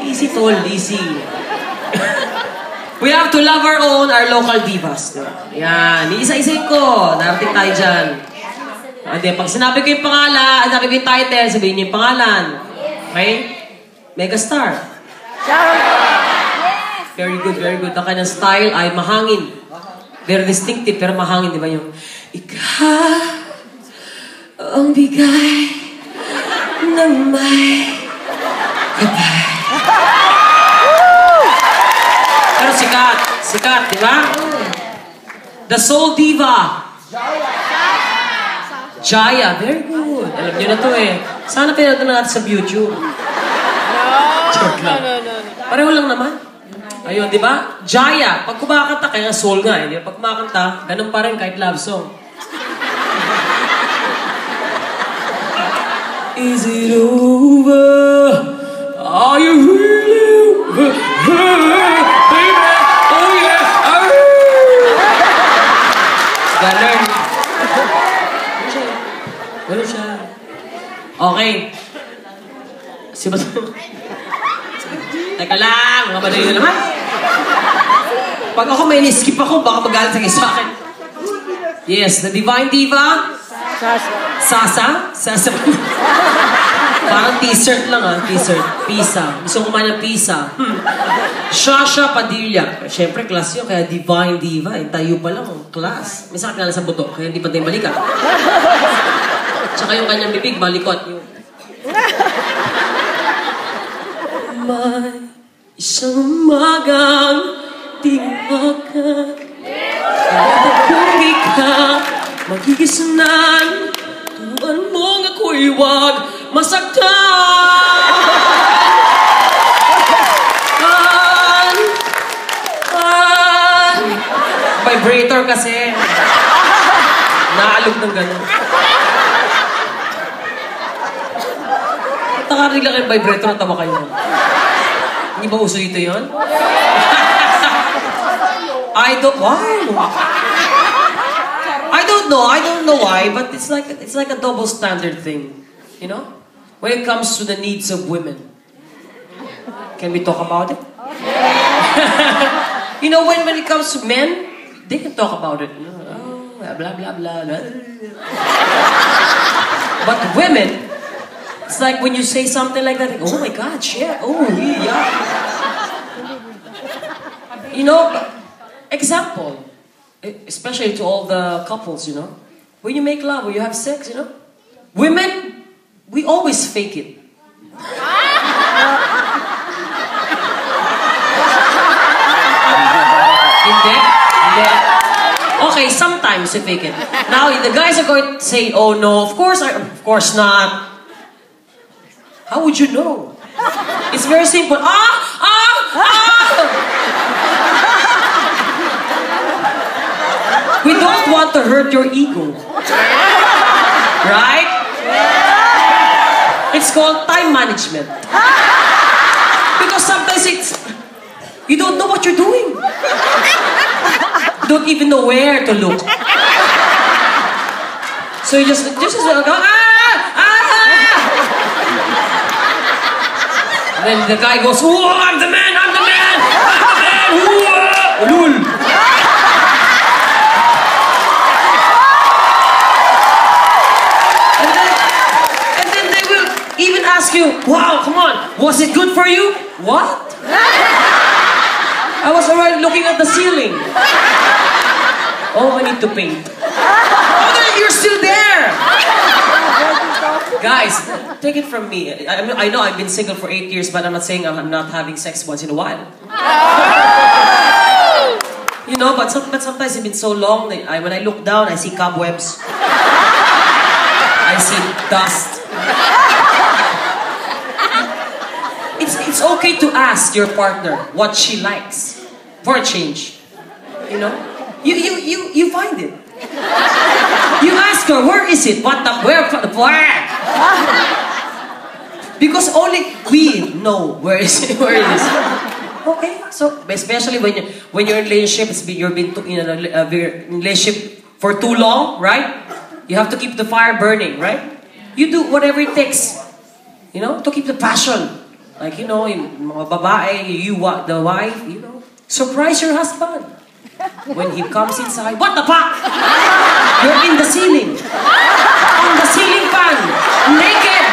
Easy tol, easy. We have to love our own, our local divas. Yan, isa-isayin ko. Narating tayo dyan. Pag sinabi ko yung pangalan, sinabi ko yung title, sabihin niyo yung pangalan. Okay? Megastar. Very good, very good. Ang kanyang style ay mahangin. Very distinctive, pero mahangin, di ba yung ikaw ang bigay ng may kapal. Pero sikat, di ba? The Soul Diva. Jaya, very good. Alam niyo na to eh. Sana pinanood na natin sa YouTube. No. Pareho lang naman. Ayun, di ba? Jaya. Pag kumakanta, kaya soul nga eh. Pag kumakanta, ganun pa rin kahit love song. Is it over? Are you really over? Baby, oh yeah. Ganun. Ganun siya. Okay. Siba Teka lang, mga madali na naman. Pag ako may skip ako, baka magalit sa akin. Yes, the Divine Diva. Sasa? Parang t-shirt lang t-shirt. Pisa. Gusto ko kumain ng pisa. Shasha Padilla. Siyempre, class yun, kaya Divine Diva. Tayo pa lang, class. May sakit nga lang sa buto, kaya hindi pa tayo balikan. Tsaka yung kanyang bibig, malikot. May isang umagang tingakan. Kung ikaw magigisanan, tuwan mong ako'y huwag masaktan. Vibrator kasi. Naalog ng gano'n. Nakarinig lang yung vibrator na tawa kayo. Hindi ba uso dito yun? I don't know why, but it's like a double standard thing, when it comes to the needs of women. Can we talk about it? When it comes to men, they can talk about it. Oh, blah blah blah blah. But women, it's like when you say something like that, like, oh my God, shit, oh yeah. Example, especially to all the couples, when you make love, when you have sex, women, we always fake it. Hindi. Okay, sometimes you fake it. Now, the guys are going to say, oh no, of course not. How would you know? It's very simple. We don't want to hurt your ego. Right? It's called time management. Because sometimes you don't know what you're doing. don't even know where to look. So you just go, And then the guy goes, "Oh, I'm the man, I'm the man, I'm the man, lul." And then they will even ask you, "Wow, come on, was it good for you?" What? I was already looking at the ceiling. Oh, I need to paint. Oh, then you're still there. Guys, take it from me. I know I've been single for 8 years, but I'm not saying I'm not having sex once in a while. You know, but sometimes it's been so long that when I look down, I see cobwebs. I see dust. It's okay to ask your partner what she likes for a change. You know, you find it. You ask her, where is it? Where? Because only we know where is it. Where it is. Okay, so especially when you're in a relationship, you've been in a relationship for too long, right? You have to keep the fire burning, right? You do whatever it takes, you know, to keep the passion. Like, you know, mga babae, the wife, you know, surprise your husband. When he comes inside, what the fuck? You're in the ceiling. On the ceiling fan. Naked.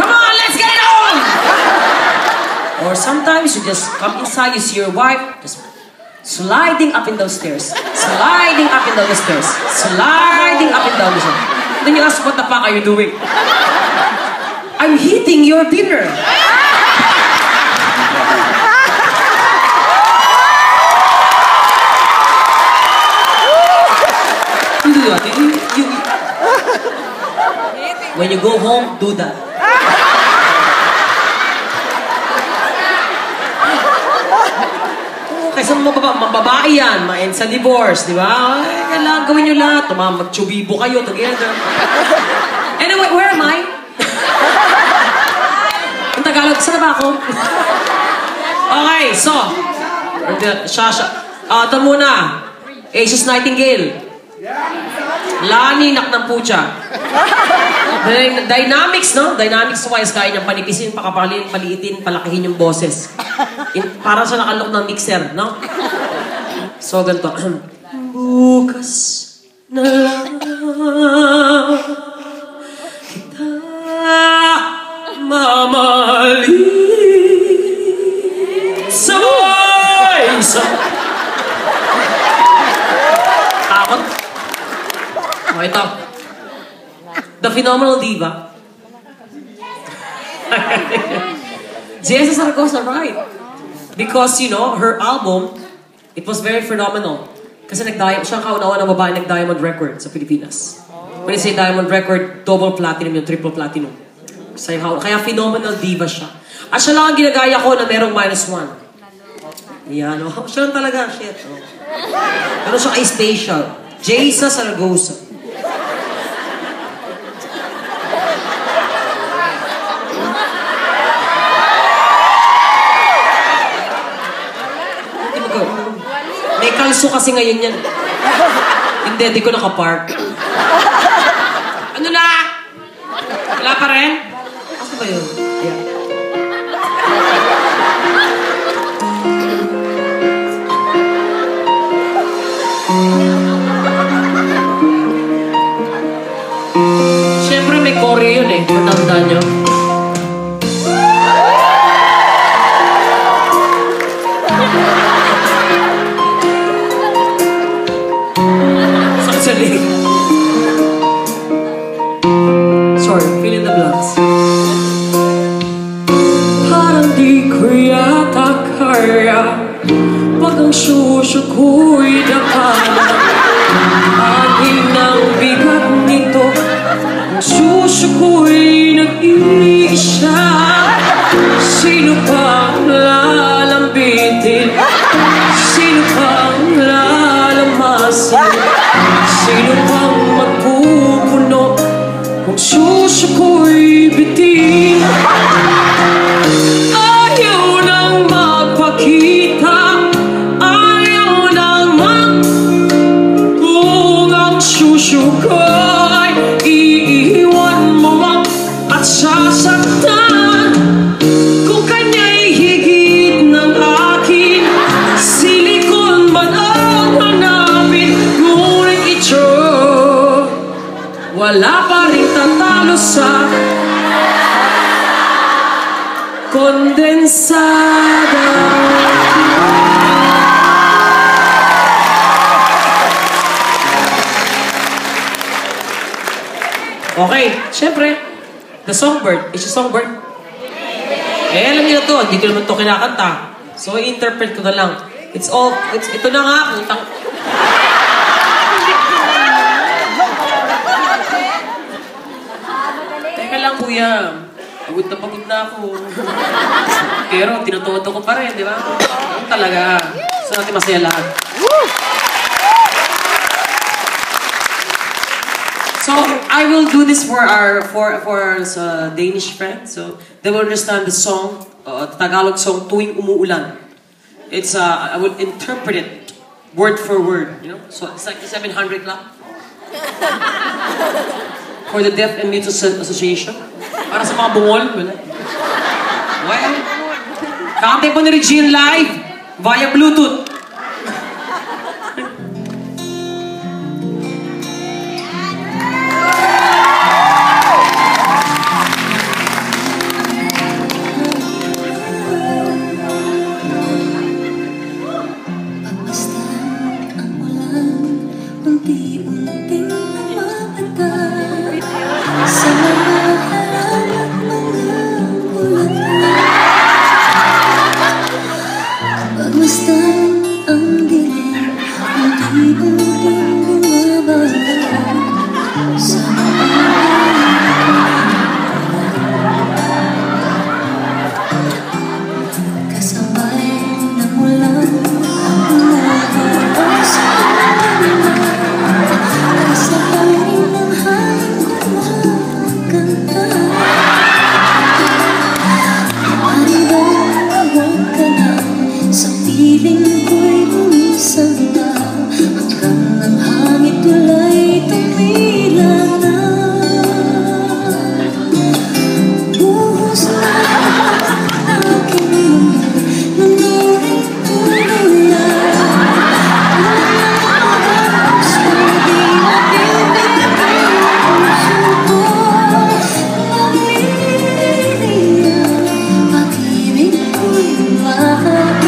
Come on, let's get it on. Or sometimes you just come inside, you see your wife just sliding up and down stairs. Sliding up and down the stairs. Sliding up and down the stairs. Then you ask, what the fuck are you doing? I'm heating your dinner. You do that. When you go home, do that. Kasi mababae yan, ma-end sa divorce, di ba? Kailangan gawin nyo lahat. Magtsubibo kayo together. Anyway, where am I? Ang Tagalog, saan na ba ako? Okay, so, ito muna. Aces Nightingale. Lani, Naknampucha. Dynamics, no? Dynamics wise, kaya niyang panipisin, pakapalin, paliitin, palakihin yung boses. Parang siya nakalok ng mixer, no? So, ganito. Bukas na lang kita mamahalin sabay-sabay. Takot. Okay, ito. The Phenomenal Diva. Jessa Zaragoza, right? Because, you know, her album, it was very phenomenal. Kasi siya kauna-una na babae nag-diamond record sa Pilipinas. When you say diamond record, double platinum yung triple platinum. Kaya Phenomenal Diva siya. At siya lang ang ginagaya ko na merong -1. Yan, oh. Siya lang talaga, shit. Oh. Pero siya ay special. Jessa Zaragoza. May kalso kasi ngayon yan. Hindi, di ko nakapark. Ano na? Wala pa rin? Ano ba yun? Yeah. Siyempre may choreo yun eh. Matanda nyo. Sorry, fill in the blanks. Parang di ko yata kaya pag ang suso ko'y dakala. Aking ang bigat nito, ang suso ko'y nag-iisa. Sino pang lalambitin? Sino pang lalamasin? Sino pang magpupuno kung suso ko'y bitin? sa kondensada. Okay, syempre, the songbird. Is a songbird? Eh, alam niyo na to, hindi ko naman to kinakanta. So, i-interpret ko na lang. Ito na nga, puta. Teka lang, kuya. Pagod na ako. Pero, tinututo ko pa rin, di ba? Ano talaga? Gusto natin masaya lahat. So, I will do this for our Danish friends. So, they will understand the song, the Tagalog song, Tuwing Umuulan. It's, I will interpret it word for word, you know? So, it's like the 700 lang. For the Deaf and Mute Association. Para sa mga bungol, wala. Well, kakantay po ni Regine live via Bluetooth. Unti-unting lumabatay sa mga harap ng mga bulaklak. Pagmasdan ang dilim, unti-unting lumabatay sa mga kasabay ng ulan, umuulan sa piling ko'y lumisang na hanggang ang hangin tulay tumila na. Buhos na aking mundo, nunuring tuluyan. Gusto di mabibig ang puso ko, naliliyan. Pag-ibig ko'y mahaba.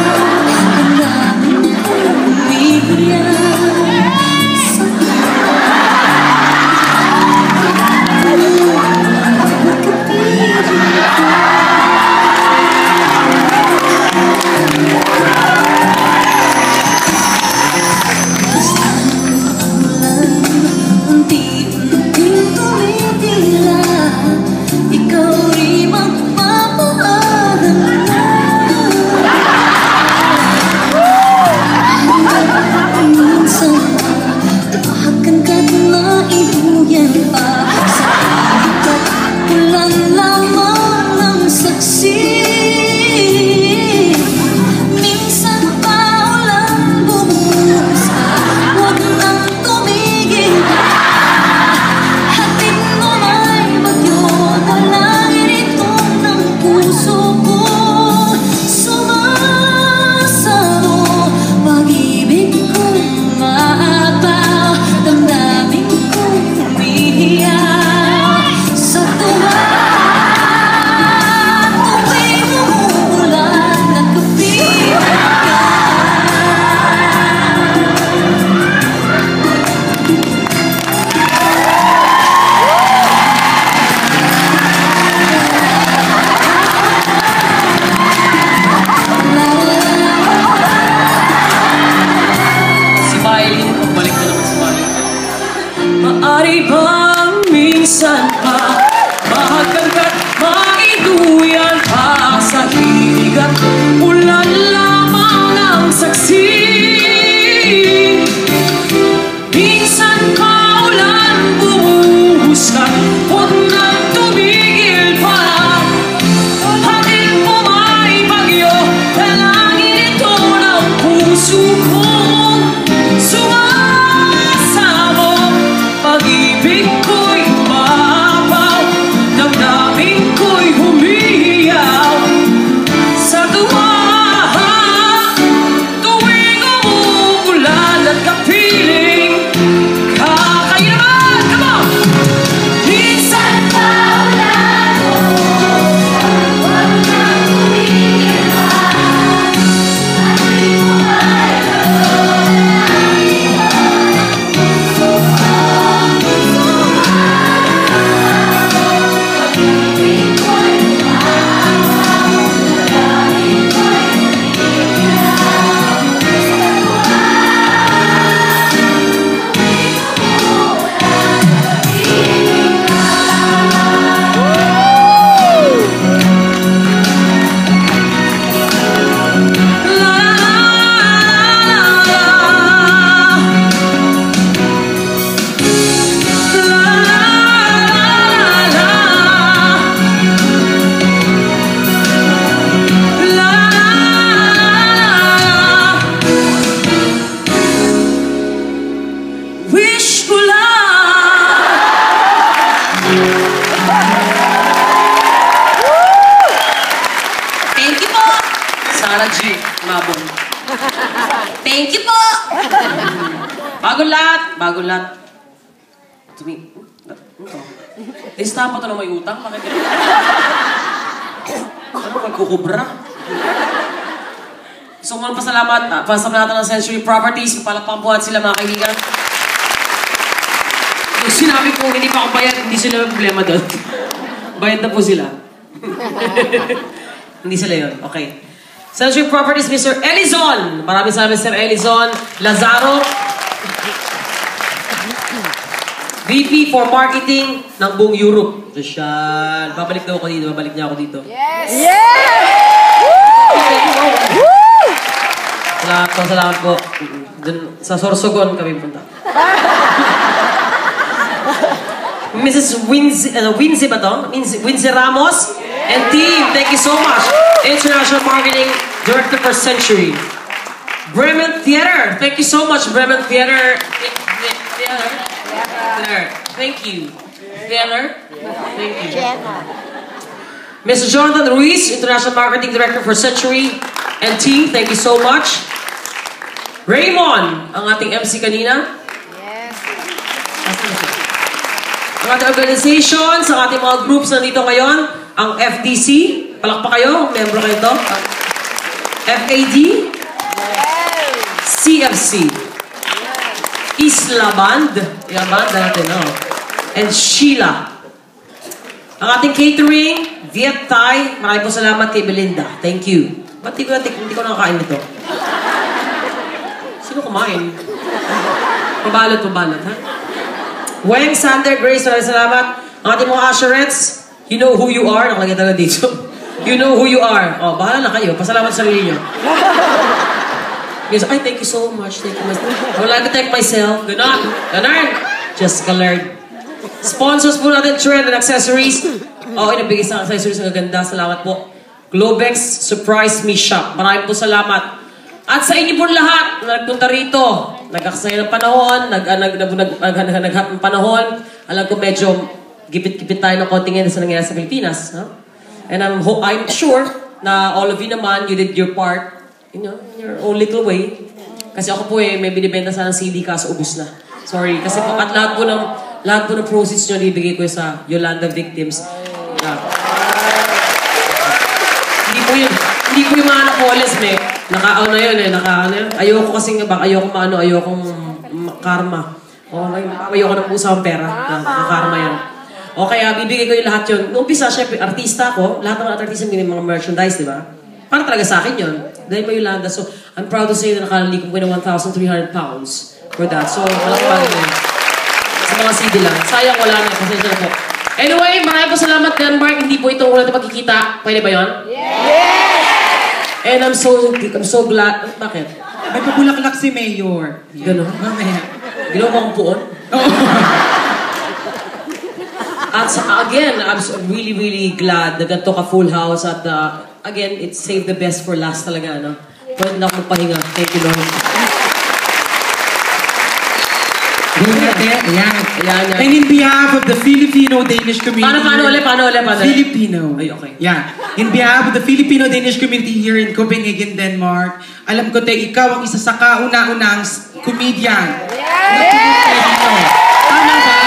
Thank you po! Bagong lahat. Lista pa to na may utang. Bakit ganun? Ano magkukubra? So, mga pasalamat. Pasalamatan ng Century Properties. Palakpakan sila mga kaibigan. Yung sinabi ko, hindi pa ako bayad, hindi sila may problema doon. Bayad na po sila. Hindi sila yun. Okay. Century Properties, Mr. Elizon. Maraming salamat, Mr. Elizon. Lazaro. VP for Marketing ng buong Europe. Rochelle. Babalik daw ako dito. Babalik niya ako dito. Yes! Yes! Salamat po. Dun, sa Sorsogon kami punta. Mrs. Winzy ba to? Winzy Ramos and team, thank you so much. International Marketing Director for Century. Bremen Theater, thank you so much, Bremen Theater. Thank you. Theater, thank you. Mr. Jonathan Ruiz, International Marketing Director for Century and team, thank you so much. Raymond, ang ating MC kanina. Yes. Ang ating organizations, ang ating mga groups nandito ngayon, ang FDC, palakpak kayo, membro kayo to. FAD, CFC, Isla Band, yung band natin, no? And Sheila. Ang ating catering, Viet Thai, maraming po salamat kay Belinda. Thank you. Ba't hindi ko nakakain nito? Sino kumain? Pabalot, ha? Weng, Sander, Grace, maraming salamat. Ang ating mga usherettes, you know who you are. Nakalagay talaga dito. You know who you are. Oh, bahala na kayo. Pasalamat sa sarili nyo. Yes, ay, thank you so much. Thank you much. I would like to thank myself. Ganon. Just colored. Sponsors po natin, Trend and Accessories. Oh, inabigay sa accessories ang gaganda. Salamat po. Globex Surprise Me Shop. Maraming po salamat. At sa inyo po lahat, nagpunta rito, nag-aksaya ng panahon, naghat ng panahon. Alam ko medyo gipit-gipit tayo ng konting yan sa nangyayari sa Pilipinas. Huh? And I'm sure na all of you naman, you did your part, you know, in your own little way. Kasi ako po may binibenta sana ng CD kaso ubus na. Sorry. Kasi po, at lahat po ng proceeds nyo, ibigay ko sa Yolanda victims. Hindi po yung mga napoles, Naka-ano yun ayoko kasing ayokong karma. Ayoko ng usang pera. Karma yun. Okay, bibigay ko yung lahat yun. Noong umpisa, syempre, artista ko, lahat ng artista may mga merchandise, di ba? Para talaga sa akin yun. Dahil pa Yolanda. So, I'm proud to say na nakalikom ko na 1,300 pounds for that. So, malaki pa yun. Sa mga CD lang. Sayang wala na. Pasensya na po. Anyway, maraming po salamat, Denmark. Hindi po itong ulat na pagkikita. Pwede ba yun? Yes! And I'm so glad. Bakit? May pabulaklak si Mayor. Gano'n? Ginawa ko ang puon? At again, I'm really, really glad na ganito ka full house. At again, it saved the best for last talaga. No? Pwede na ako magpahinga. Thank you, Lord. Ayan. And in behalf of the Filipino-Danish community... Paano ulit? Filipino. Ay, okay. Yeah. In behalf of the Filipino-Danish community here in Copenhagen, Denmark, alam ko ikaw ang isa sa kauna-unang comedian. Tama ba?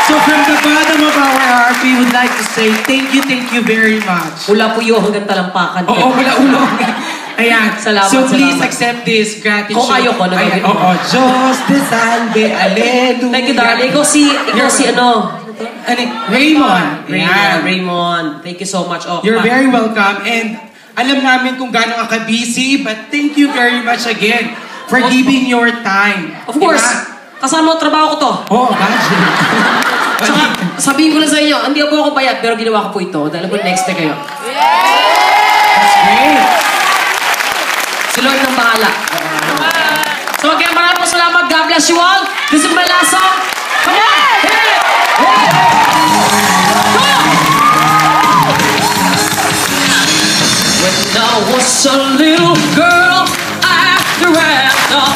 So from the bottom of our heart, we would like to say thank you very much. Mula po yung hanggang talampakan. Oo, mula ulo. Ayan. Salamat, so please accept this gratitude. Kung ayoko na gawin mo. Diyos te salve, aleluya. Thank you, darling. Ikaw si ano? Raymond. Raymond. Thank you so much. Oh, you're very welcome. And alam namin kung gaano ka busy, but thank you very much again for giving your time. Of course. Kasama mo trabaho ko to. Oh, imagine. Tsaka, sabihin ko lang sa inyo, hindi po ako bayad, pero ginawa ko po ito. Dahil po next day kayo. That's great. Si Lord ang bahala. So again, maraming po salamat. God bless you all. This is my last song. Come on! Hit it! Go! When I was a little girl, I grabbed up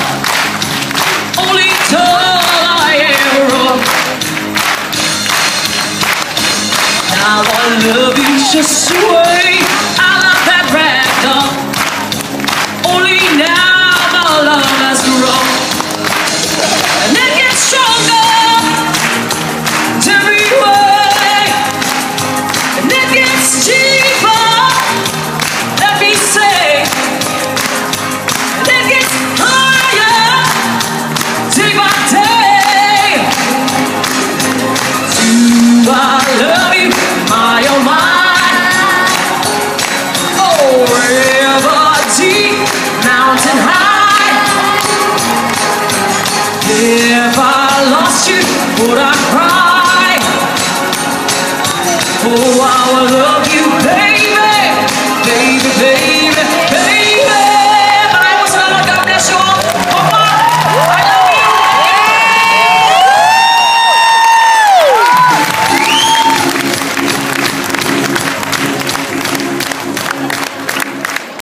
only told I ever wrote. Now I love you just the way I love that ragdoll. Only If I lost you, would I cry? Oh, I would love you.